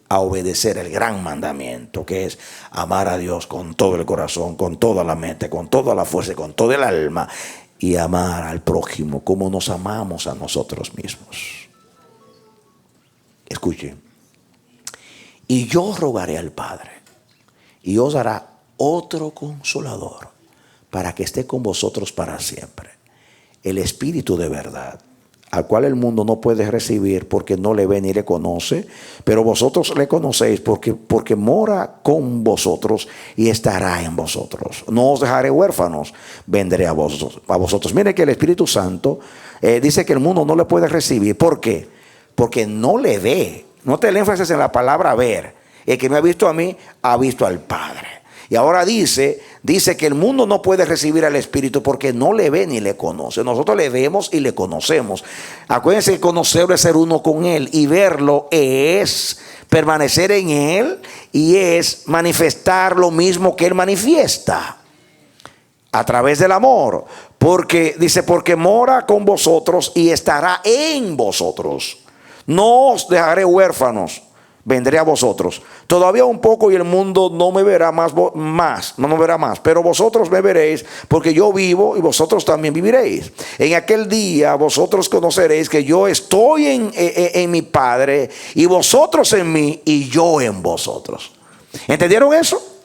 Speaker 3: a obedecer el gran mandamiento, que es amar a Dios con todo el corazón, con toda la mente, con toda la fuerza, con todo el alma, y amar al prójimo como nos amamos a nosotros mismos. Escuchen. Y yo rogaré al Padre y os dará otro consolador, para que esté con vosotros para siempre, el Espíritu de verdad, al cual el mundo no puede recibir porque no le ve ni le conoce, pero vosotros le conocéis porque mora con vosotros y estará en vosotros. No os dejaré huérfanos, vendré a vosotros. Miren que el Espíritu Santo dice que el mundo no le puede recibir. ¿Por qué? Porque no le ve. Note el énfasis en la palabra ver. El que me ha visto a mí, ha visto al Padre. Y ahora dice que el mundo no puede recibir al Espíritu porque no le ve ni le conoce. Nosotros le vemos y le conocemos. Acuérdense que conocerlo es ser uno con Él, y verlo es permanecer en Él y es manifestar lo mismo que Él manifiesta a través del amor. Porque dice, porque mora con vosotros y estará en vosotros. No os dejaré huérfanos, vendré a vosotros. Todavía un poco y el mundo no me verá no me verá más, pero vosotros me veréis, porque yo vivo y vosotros también viviréis. En aquel día vosotros conoceréis que yo estoy en mi Padre, y vosotros en mí y yo en vosotros. ¿Entendieron eso?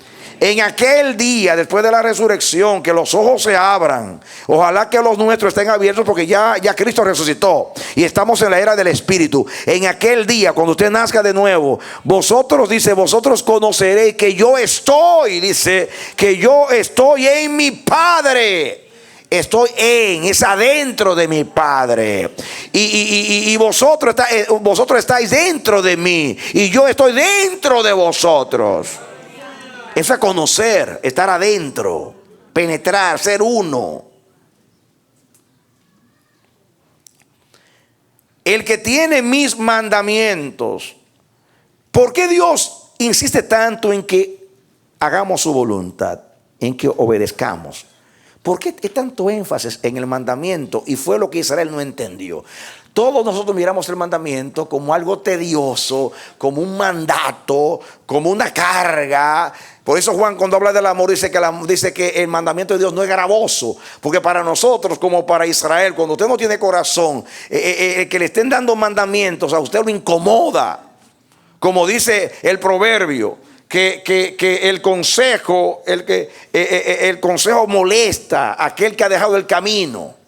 Speaker 3: En aquel día, después de la resurrección, que los ojos se abran. Ojalá que los nuestros estén abiertos, porque ya Cristo resucitó y estamos en la era del Espíritu. En aquel día, cuando usted nazca de nuevo, vosotros conoceréis que yo estoy, dice, que yo estoy en mi Padre. Es adentro de mi Padre. Y vosotros estáis dentro de mí, y yo estoy dentro de vosotros. Eso es conocer, estar adentro, penetrar, ser uno. El que tiene mis mandamientos. ¿Por qué Dios insiste tanto en que hagamos su voluntad, en que obedezcamos? ¿Por qué hay tanto énfasis en el mandamiento? Y fue lo que Israel no entendió. Todos nosotros miramos el mandamiento como algo tedioso, como un mandato, como una carga. Por eso Juan, cuando habla del amor, dice que el mandamiento de Dios no es gravoso. Porque para nosotros, como para Israel, cuando usted no tiene corazón, que le estén dando mandamientos a usted lo incomoda. Como dice el proverbio, que el consejo molesta a aquel que ha dejado el camino.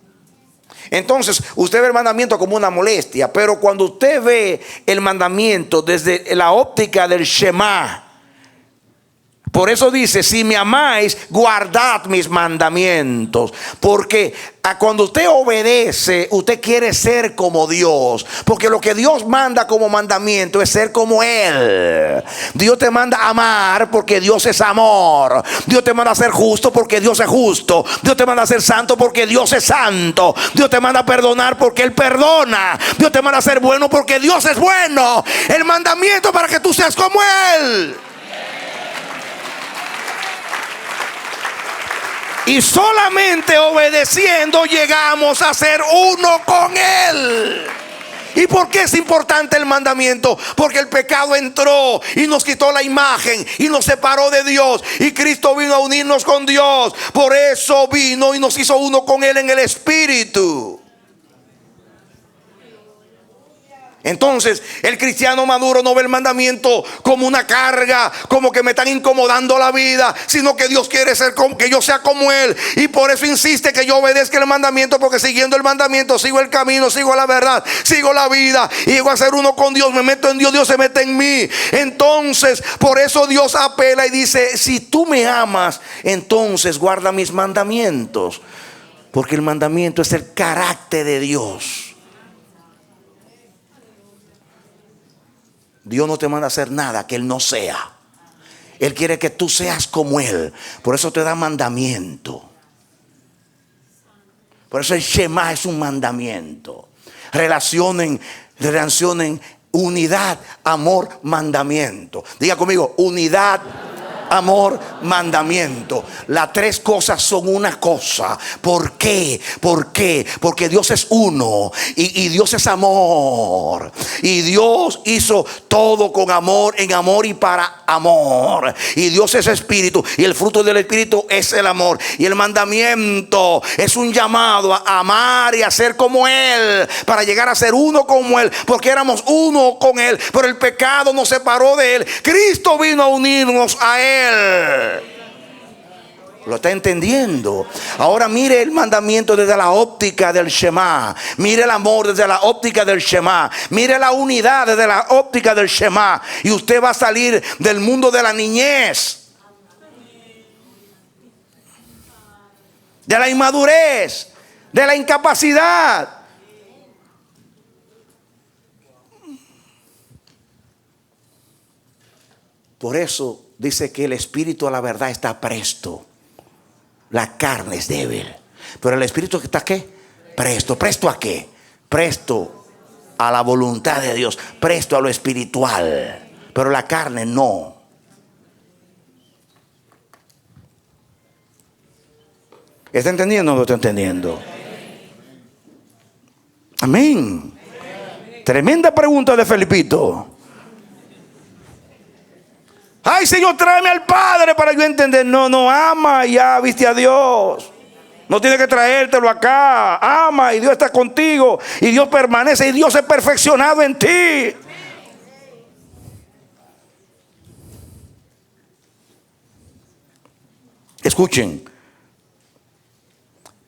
Speaker 3: Entonces usted ve el mandamiento como una molestia, pero cuando usted ve el mandamiento desde la óptica del Shema, Por eso dice, si me amáis, guardad mis mandamientos. Porque cuando usted obedece, usted quiere ser como Dios. Porque lo que Dios manda como mandamiento es ser como Él. Dios te manda a amar porque Dios es amor. Dios te manda a ser justo porque Dios es justo. Dios te manda a ser santo porque Dios es santo. Dios te manda a perdonar porque Él perdona. Dios te manda a ser bueno porque Dios es bueno. El mandamiento para que tú seas como Él. Y solamente obedeciendo llegamos a ser uno con Él. ¿Y por qué es importante el mandamiento? Porque el pecado entró y nos quitó la imagen y nos separó de Dios. Y Cristo vino a unirnos con Dios. Por eso vino y nos hizo uno con Él en el Espíritu. Entonces el cristiano maduro no ve el mandamiento como una carga, como que me están incomodando la vida, sino que Dios quiere ser como, que yo sea como Él. Y por eso insiste que yo obedezca el mandamiento, porque siguiendo el mandamiento sigo el camino, sigo la verdad, sigo la vida y llego a ser uno con Dios. Me meto en Dios, Dios se mete en mí. Entonces por eso Dios apela y dice, si tú me amas, entonces guarda mis mandamientos. Porque el mandamiento es el carácter de Dios. Dios no te manda a hacer nada que Él no sea. Él quiere que tú seas como Él. Por eso te da mandamiento. Por eso el Shema es un mandamiento. Relacionen unidad, amor, mandamiento. Diga conmigo, unidad, amor, mandamiento. Las tres cosas son una cosa. ¿Por qué? ¿Por qué? Porque Dios es uno y Dios es amor. Y Dios hizo todo con amor, en amor y para amor. Y Dios es espíritu y el fruto del espíritu es el amor. Y el mandamiento es un llamado a amar y a ser como Él, para llegar a ser uno como Él, porque éramos uno con Él, pero el pecado nos separó de Él. Cristo vino a unirnos a Él. ¿Lo está entendiendo? Ahora mire el mandamiento desde la óptica del Shema. Mire el amor desde la óptica del Shema. Mire la unidad desde la óptica del Shema. Y usted va a salir del mundo de la niñez, de la inmadurez, de la incapacidad. Por eso dice que el espíritu a la verdad está presto. La carne es débil, pero el espíritu está ¿qué? Presto. ¿Presto a qué? Presto a la voluntad de Dios, presto a lo espiritual, pero la carne no. ¿Está entendiendo o no está entendiendo? Amén. Tremenda pregunta de Felipito. Ay, Señor, tráeme al Padre para yo entender. No, ama y ya viste a Dios. No tiene que traértelo acá. Ama y Dios está contigo. Y Dios permanece y Dios es perfeccionado en ti. Escuchen.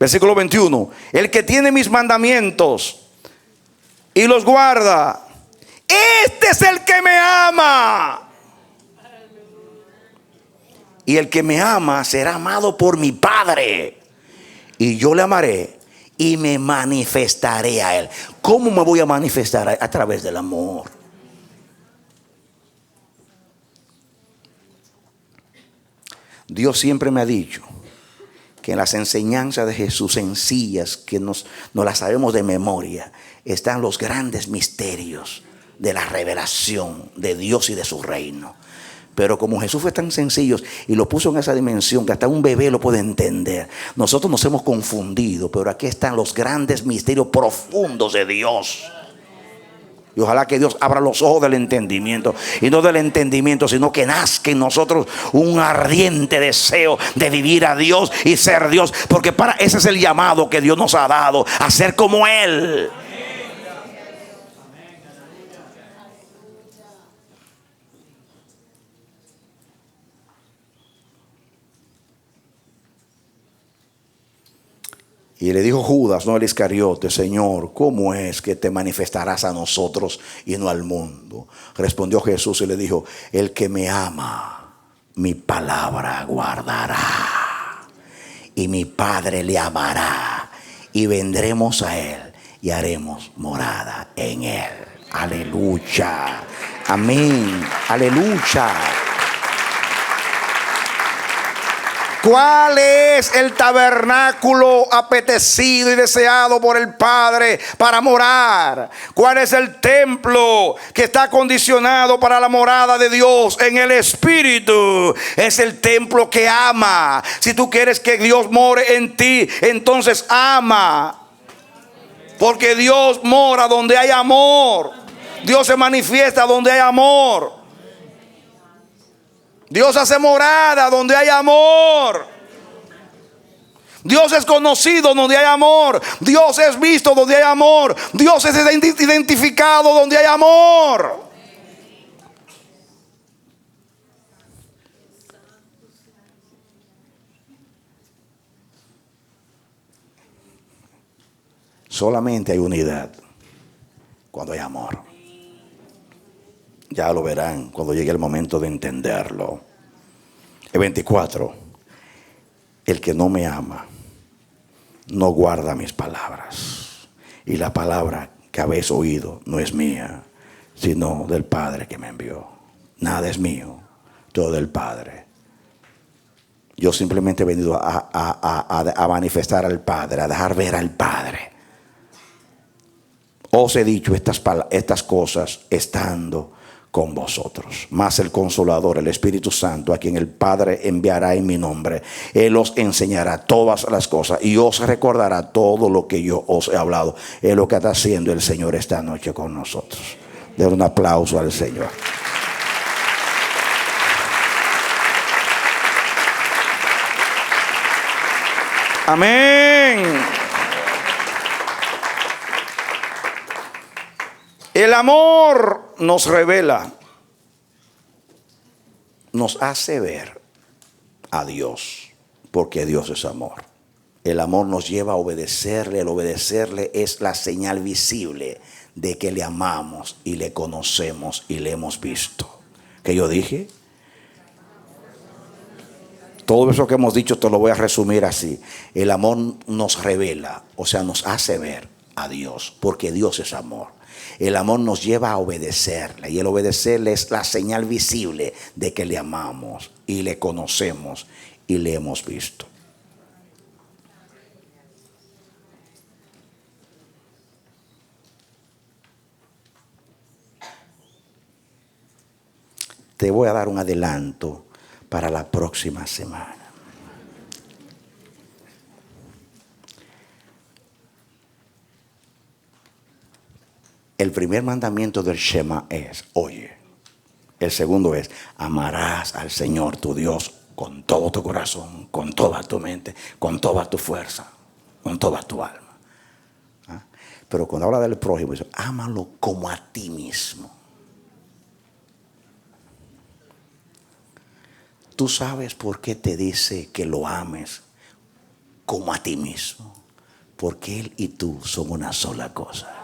Speaker 3: Versículo 21. El que tiene mis mandamientos y los guarda, este es el que me ama. Y el que me ama será amado por mi Padre. Y yo le amaré y me manifestaré a Él. ¿Cómo me voy a manifestar? A través del amor. Dios siempre me ha dicho que en las enseñanzas de Jesús sencillas, que nos las sabemos de memoria, están los grandes misterios de la revelación de Dios y de su reino. Pero como Jesús fue tan sencillo y lo puso en esa dimensión que hasta un bebé lo puede entender, nosotros nos hemos confundido. Pero aquí están los grandes misterios profundos de Dios. Y ojalá que Dios abra los ojos del entendimiento. Y no del entendimiento, sino que nazca en nosotros un ardiente deseo de vivir a Dios y ser Dios. Porque ese es el llamado que Dios nos ha dado, a ser como Él. Y le dijo Judas, no el Iscariote: Señor, ¿cómo es que te manifestarás a nosotros y no al mundo? Respondió Jesús y le dijo: el que me ama mi palabra guardará. Y mi Padre le amará. Y vendremos a Él y haremos morada en Él. Aleluya. Amén. Aleluya. ¿Cuál es el tabernáculo apetecido y deseado por el Padre para morar? ¿Cuál es el templo que está acondicionado para la morada de Dios en el Espíritu? Es el templo que ama. Si tú quieres que Dios more en ti, entonces ama. Porque Dios mora donde hay amor. Dios se manifiesta donde hay amor. Dios hace morada donde hay amor. Dios es conocido donde hay amor. Dios es visto donde hay amor. Dios es identificado donde hay amor. Solamente hay unidad cuando hay amor. Ya lo verán cuando llegue el momento de entenderlo. El 24. El que no me ama no guarda mis palabras. Y la palabra que habéis oído no es mía, sino del Padre que me envió. Nada es mío, todo del Padre. Yo simplemente he venido a manifestar al Padre, a dejar ver al Padre. Os he dicho estas cosas estando con vosotros. Mas el Consolador, el Espíritu Santo, a quien el Padre enviará en mi nombre, Él os enseñará todas las cosas y os recordará todo lo que yo os he hablado. Es lo que está haciendo el Señor esta noche con nosotros. Den un aplauso al Señor. Amén. El amor nos revela, nos hace ver a Dios, porque Dios es amor. El amor nos lleva a obedecerle. El obedecerle es la señal visible de que le amamos y le conocemos y le hemos visto. ¿Qué yo dije? Todo eso que hemos dicho te lo voy a resumir así. El amor nos revela, o sea, nos hace ver a Dios, porque Dios es amor. El amor nos lleva a obedecerle, y el obedecerle es la señal visible de que le amamos y le conocemos y le hemos visto. Te voy a dar un adelanto para la próxima semana. El primer mandamiento del Shema es, oye. El segundo es, amarás al Señor tu Dios con todo tu corazón, con toda tu mente, con toda tu fuerza, con toda tu alma. ¿Ah? Pero cuando habla del prójimo, dice, ámalo como a ti mismo. ¿Tú sabes por qué te dice que lo ames como a ti mismo? Porque Él y tú son una sola cosa.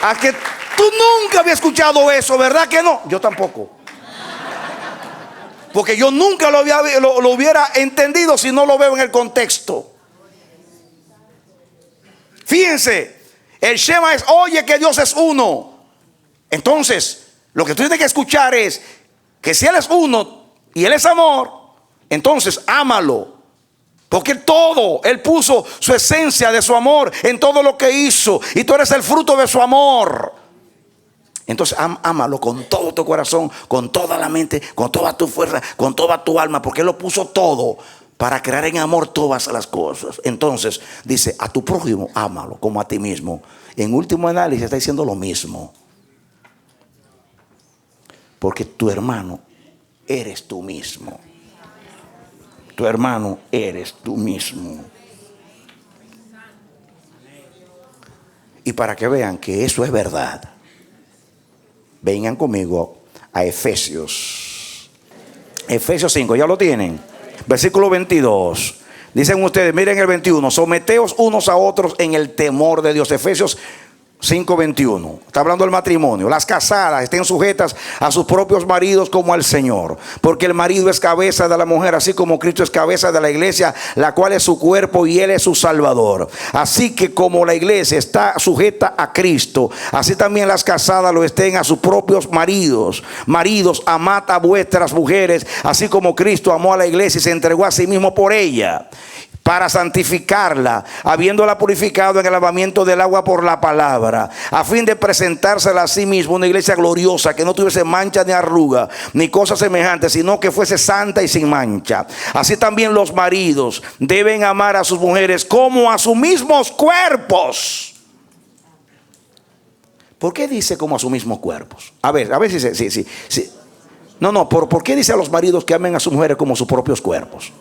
Speaker 3: A que tú nunca habías escuchado eso, ¿verdad que no? Yo tampoco. Porque yo nunca lo hubiera entendido si no lo veo en el contexto. Fíjense, el Shema es, oye que Dios es uno. Entonces, lo que tú tienes que escuchar es que si Él es uno y Él es amor, entonces ámalo. Porque todo, Él puso su esencia de su amor en todo lo que hizo. Y tú eres el fruto de su amor. Entonces ámalo con todo tu corazón, con toda la mente, con toda tu fuerza, con toda tu alma. Porque Él lo puso todo para crear en amor todas las cosas. Entonces dice, a tu prójimo ámalo como a ti mismo. En último análisis está diciendo lo mismo. Porque tu hermano eres tú mismo. Tu hermano eres tú mismo. Y para que vean que eso es verdad, vengan conmigo a Efesios. Efesios 5, ¿ya lo tienen? Versículo 22. Dicen ustedes, miren el 21, someteos unos a otros en el temor de Dios. Efesios 5:21. Está hablando del matrimonio. Las casadas estén sujetas a sus propios maridos como al Señor, porque el marido es cabeza de la mujer, así como Cristo es cabeza de la iglesia, la cual es su cuerpo y Él es su Salvador. Así que como la iglesia está sujeta a Cristo, así también las casadas lo estén a sus propios maridos. Maridos, amad a vuestras mujeres, así como Cristo amó a la iglesia y se entregó a sí mismo por ella, para santificarla, habiéndola purificado en el lavamiento del agua por la palabra, a fin de presentársela a sí mismo una iglesia gloriosa, que no tuviese mancha ni arruga ni cosa semejante, sino que fuese santa y sin mancha. Así también los maridos deben amar a sus mujeres como a sus mismos cuerpos. ¿Por qué dice como a sus mismos cuerpos? A ver si. No, ¿por qué dice a los maridos que amen a sus mujeres como sus propios cuerpos?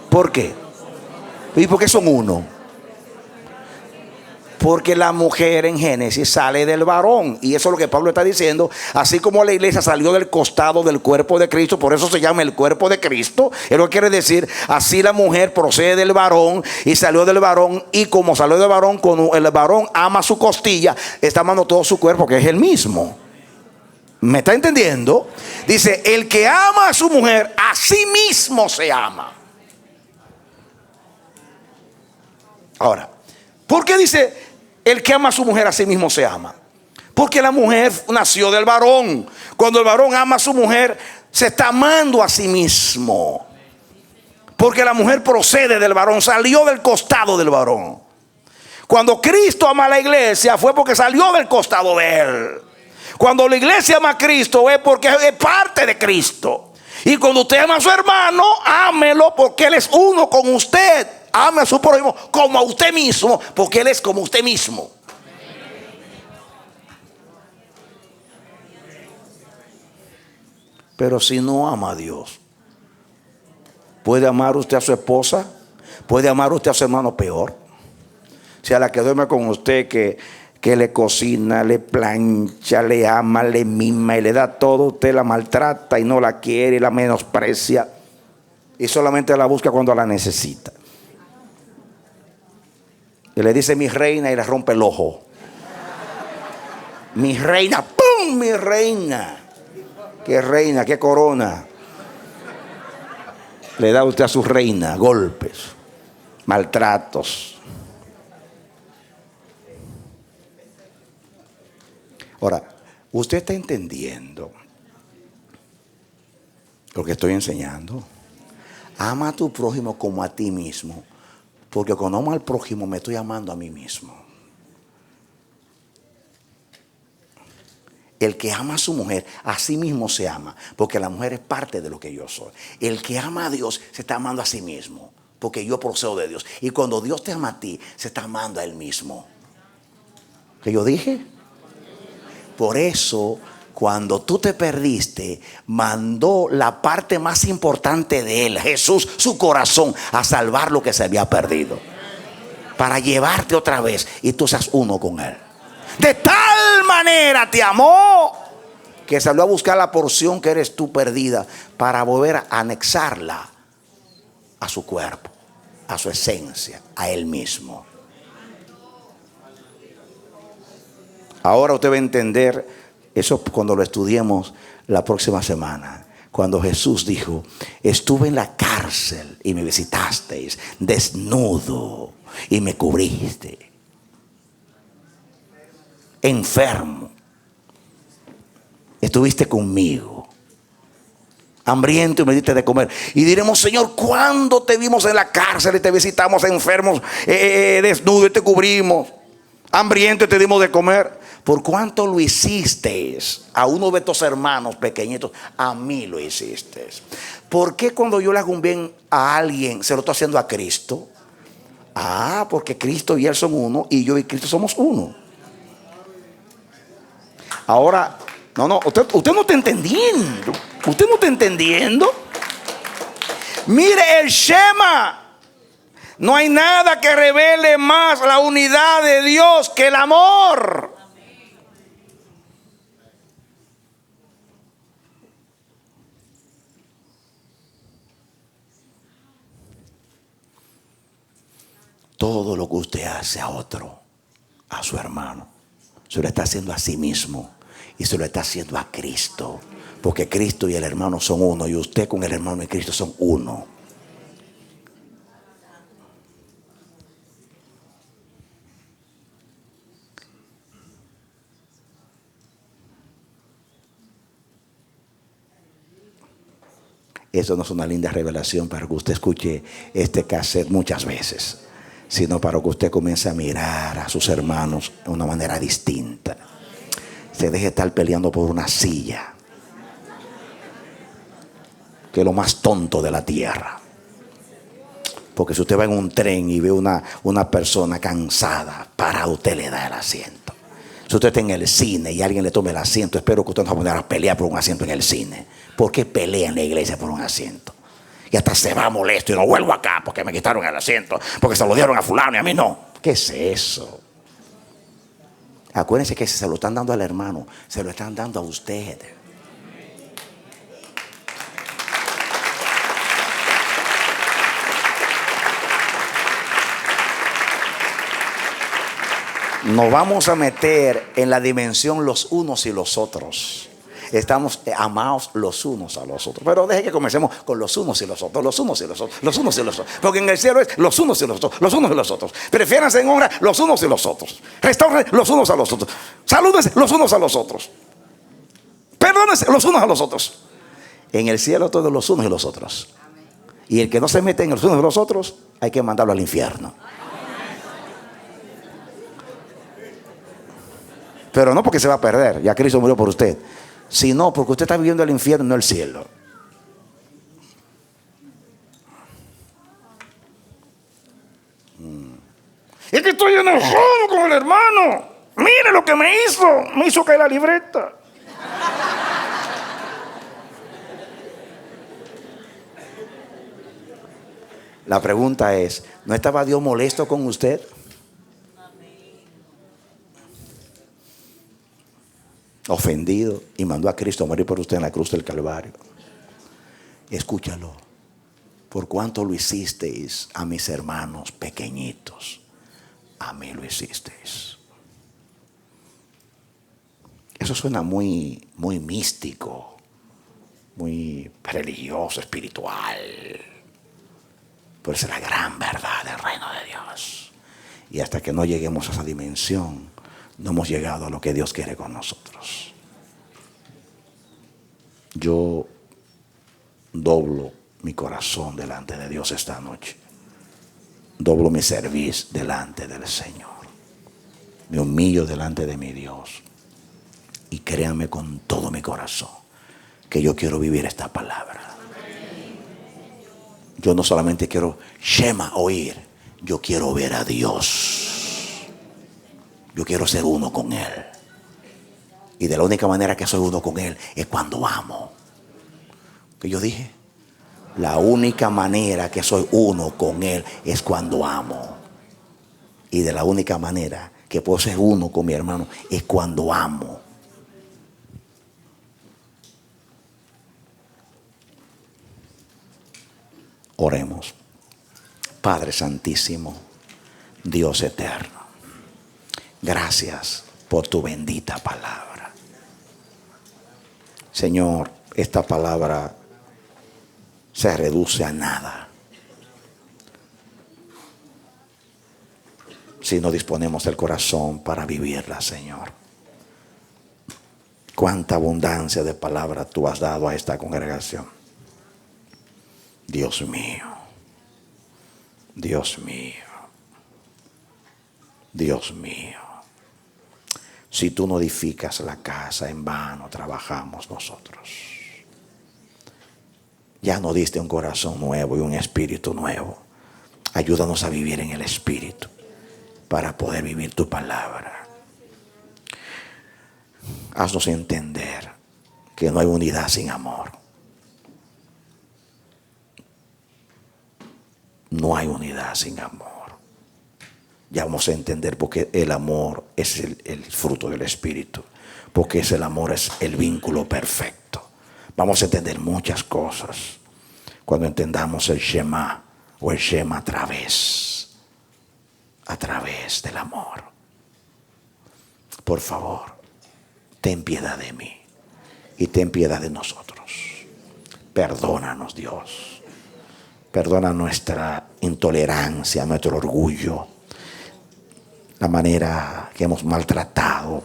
Speaker 3: ¿Por qué? ¿Y por qué son uno? Porque la mujer en Génesis sale del varón. Y eso es lo que Pablo está diciendo. Así como la iglesia salió del costado del cuerpo de Cristo, por eso se llama el cuerpo de Cristo. Es lo que quiere decir. Así la mujer procede del varón y salió del varón. Y como salió del varón, cuando el varón ama su costilla, está amando todo su cuerpo, que es el mismo. ¿Me está entendiendo? Dice, el que ama a su mujer, a sí mismo se ama. Ahora, ¿por qué dice el que ama a su mujer a sí mismo se ama? Porque la mujer nació del varón. Cuando el varón ama a su mujer, se está amando a sí mismo. Porque la mujer procede del varón, salió del costado del varón. Cuando Cristo ama a la iglesia, fue porque salió del costado de él. Cuando la iglesia ama a Cristo, es porque es parte de Cristo. Y cuando usted ama a su hermano, ámelo porque él es uno con usted. Ame a su prójimo como a usted mismo, porque Él es como usted mismo. Pero si no ama a Dios, ¿puede amar usted a su esposa? ¿Puede amar usted a su hermano peor? Si a la que duerme con usted, que le cocina, le plancha, le ama, le mima y le da todo, usted la maltrata y no la quiere y la menosprecia y solamente la busca cuando la necesita. Y le dice mi reina y le rompe el ojo. Mi reina, ¡pum! Mi reina. ¿Qué reina? ¿Qué corona? Le da usted a su reina golpes, maltratos. Ahora, ¿usted está entendiendo lo que estoy enseñando? Ama a tu prójimo como a ti mismo. Porque cuando amo al prójimo me estoy amando a mí mismo. El que ama a su mujer, a sí mismo se ama. Porque la mujer es parte de lo que yo soy. El que ama a Dios se está amando a sí mismo. Porque yo procedo de Dios. Y cuando Dios te ama a ti, se está amando a Él mismo. ¿Qué yo dije? Por eso, cuando tú te perdiste, mandó la parte más importante de Él, Jesús, su corazón, a salvar lo que se había perdido. Para llevarte otra vez y tú seas uno con Él. De tal manera te amó que salió a buscar la porción que eres tú perdida, para volver a anexarla a su cuerpo, a su esencia, a Él mismo. Ahora usted va a entender eso cuando lo estudiemos la próxima semana. Cuando Jesús dijo, estuve en la cárcel y me visitasteis, desnudo y me cubriste, enfermo, estuviste conmigo, hambriento y me diste de comer. Y diremos, Señor, ¿cuándo te vimos en la cárcel y te visitamos enfermos, desnudo y te cubrimos, hambriento y te dimos de comer? Por cuanto lo hiciste a uno de tus hermanos pequeñitos, a mí lo hiciste. ¿Por qué cuando yo le hago un bien a alguien, se lo estoy haciendo a Cristo? Porque Cristo y Él son uno, y yo y Cristo somos uno. Ahora, usted no está entendiendo. Usted no está entendiendo. Mire el Shema. No hay nada que revele más la unidad de Dios que el amor. todo lo que usted hace a otro, a su hermano, se lo está haciendo a sí mismo y se lo está haciendo a Cristo. Porque Cristo y el hermano son uno, y usted con el hermano y Cristo son uno. Eso no es una linda revelación para que usted escuche este cassette muchas veces, sino para que usted comience a mirar a sus hermanos de una manera distinta. Se deje estar peleando por una silla, que es lo más tonto de la tierra. Porque si usted va en un tren y ve una persona cansada, para usted le da el asiento. Si usted está en el cine y alguien le tome el asiento, espero que usted no se va a poner a pelear por un asiento en el cine. ¿Por qué pelea en la iglesia por un asiento? Y hasta se va molesto y no vuelvo acá porque me quitaron el asiento, porque se lo dieron a fulano y a mí no. ¿Qué es eso? Acuérdense que si se lo están dando al hermano, se lo están dando a usted. Nos vamos a meter en la dimensión los unos y los otros. Estamos amados los unos a los otros. Pero deje que comencemos con los unos y los otros, los unos y los otros, los unos y los otros. Porque en el cielo es los unos y los otros, los unos y los otros. Prefiéranse en honra los unos y los otros. Restauren los unos a los otros. Salúdense los unos a los otros. Perdónense los unos a los otros. En el cielo todos los unos y los otros. Y el que no se mete en los unos y los otros, hay que mandarlo al infierno. Pero no porque se va a perder, ya Cristo murió por usted, sino porque usted está viviendo el infierno, no el cielo. Es que estoy enojado con el hermano. Mire lo que me hizo caer la libreta. La pregunta es, ¿no estaba Dios molesto con usted? Ofendido, y mandó a Cristo a morir por usted en la cruz del Calvario. Escúchalo. Por cuanto lo hicisteis a mis hermanos pequeñitos, a mí lo hicisteis. Eso suena muy místico, muy religioso, espiritual, pero es la gran verdad del reino de Dios. Y hasta que no lleguemos a esa dimensión, no hemos llegado a lo que Dios quiere con nosotros. Yo doblo mi corazón delante de Dios esta noche. Doblo mi servicio delante del Señor. Me humillo delante de mi Dios. Y créanme con todo mi corazón que yo quiero vivir esta palabra. Yo no solamente quiero Shema oír, yo quiero ver a Dios. Yo quiero ser uno con Él. Y de la única manera que soy uno con Él es cuando amo. ¿Qué yo dije? La única manera que soy uno con Él es cuando amo. Y de la única manera que puedo ser uno con mi hermano es cuando amo. Oremos. Padre Santísimo, Dios eterno, gracias por tu bendita palabra. Señor, esta palabra se reduce a nada si no disponemos del corazón para vivirla, Señor. Cuánta abundancia de palabra tú has dado a esta congregación. Dios mío, Dios mío, Dios mío. Si tú no edificas la casa, en vano trabajamos nosotros. Ya nos diste un corazón nuevo y un espíritu nuevo. Ayúdanos a vivir en el espíritu para poder vivir tu palabra. Haznos entender que no hay unidad sin amor. No hay unidad sin amor. Ya vamos a entender porque el amor es el fruto del Espíritu. Porque el amor es el vínculo perfecto. Vamos a entender muchas cosas cuando entendamos el Shema o el Shema a través. a través del amor. Por favor, ten piedad de mí y ten piedad de nosotros. Perdónanos, Dios. Perdona nuestra intolerancia, nuestro orgullo, la manera que hemos maltratado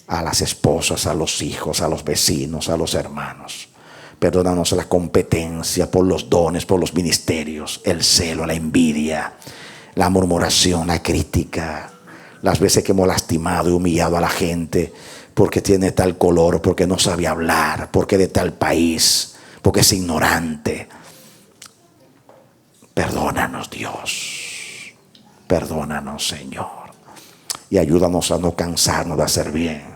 Speaker 3: a las esposas, a los hijos, a los vecinos, a los hermanos. Perdónanos la competencia por los dones, por los ministerios, el celo, la envidia, la murmuración, la crítica, las veces que hemos lastimado y humillado a la gente porque tiene tal color, porque no sabe hablar, porque es de tal país, porque es ignorante. Perdónanos, Dios. Perdónanos, Señor. Y ayúdanos a no cansarnos de hacer bien,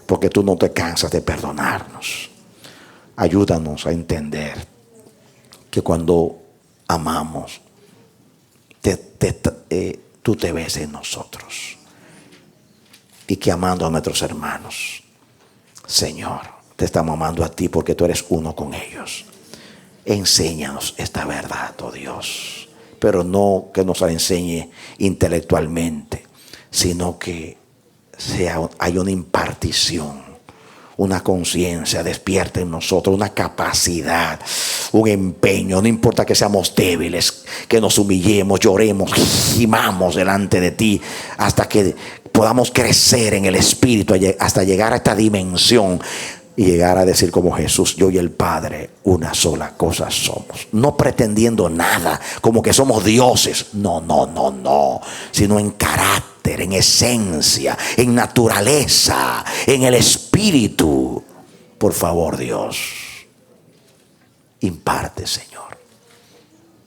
Speaker 3: porque tú no te cansas de perdonarnos. Ayúdanos a entender que cuando amamos, tú te ves en nosotros. Y que amando a nuestros hermanos, Señor, te estamos amando a ti porque tú eres uno con ellos. Enséñanos esta verdad, oh Dios. Pero no que nos la enseñe intelectualmente, sino que hay una impartición, una conciencia despierta en nosotros, una capacidad, un empeño. No importa que seamos débiles, que nos humillemos, lloremos, gimamos delante de ti, hasta que podamos crecer en el Espíritu, hasta llegar a esta dimensión y llegar a decir como Jesús: yo y el Padre una sola cosa somos. No pretendiendo nada, como que somos dioses. No. Sino en carácter, en esencia, en naturaleza, en el Espíritu. Por favor, Dios, imparte, Señor.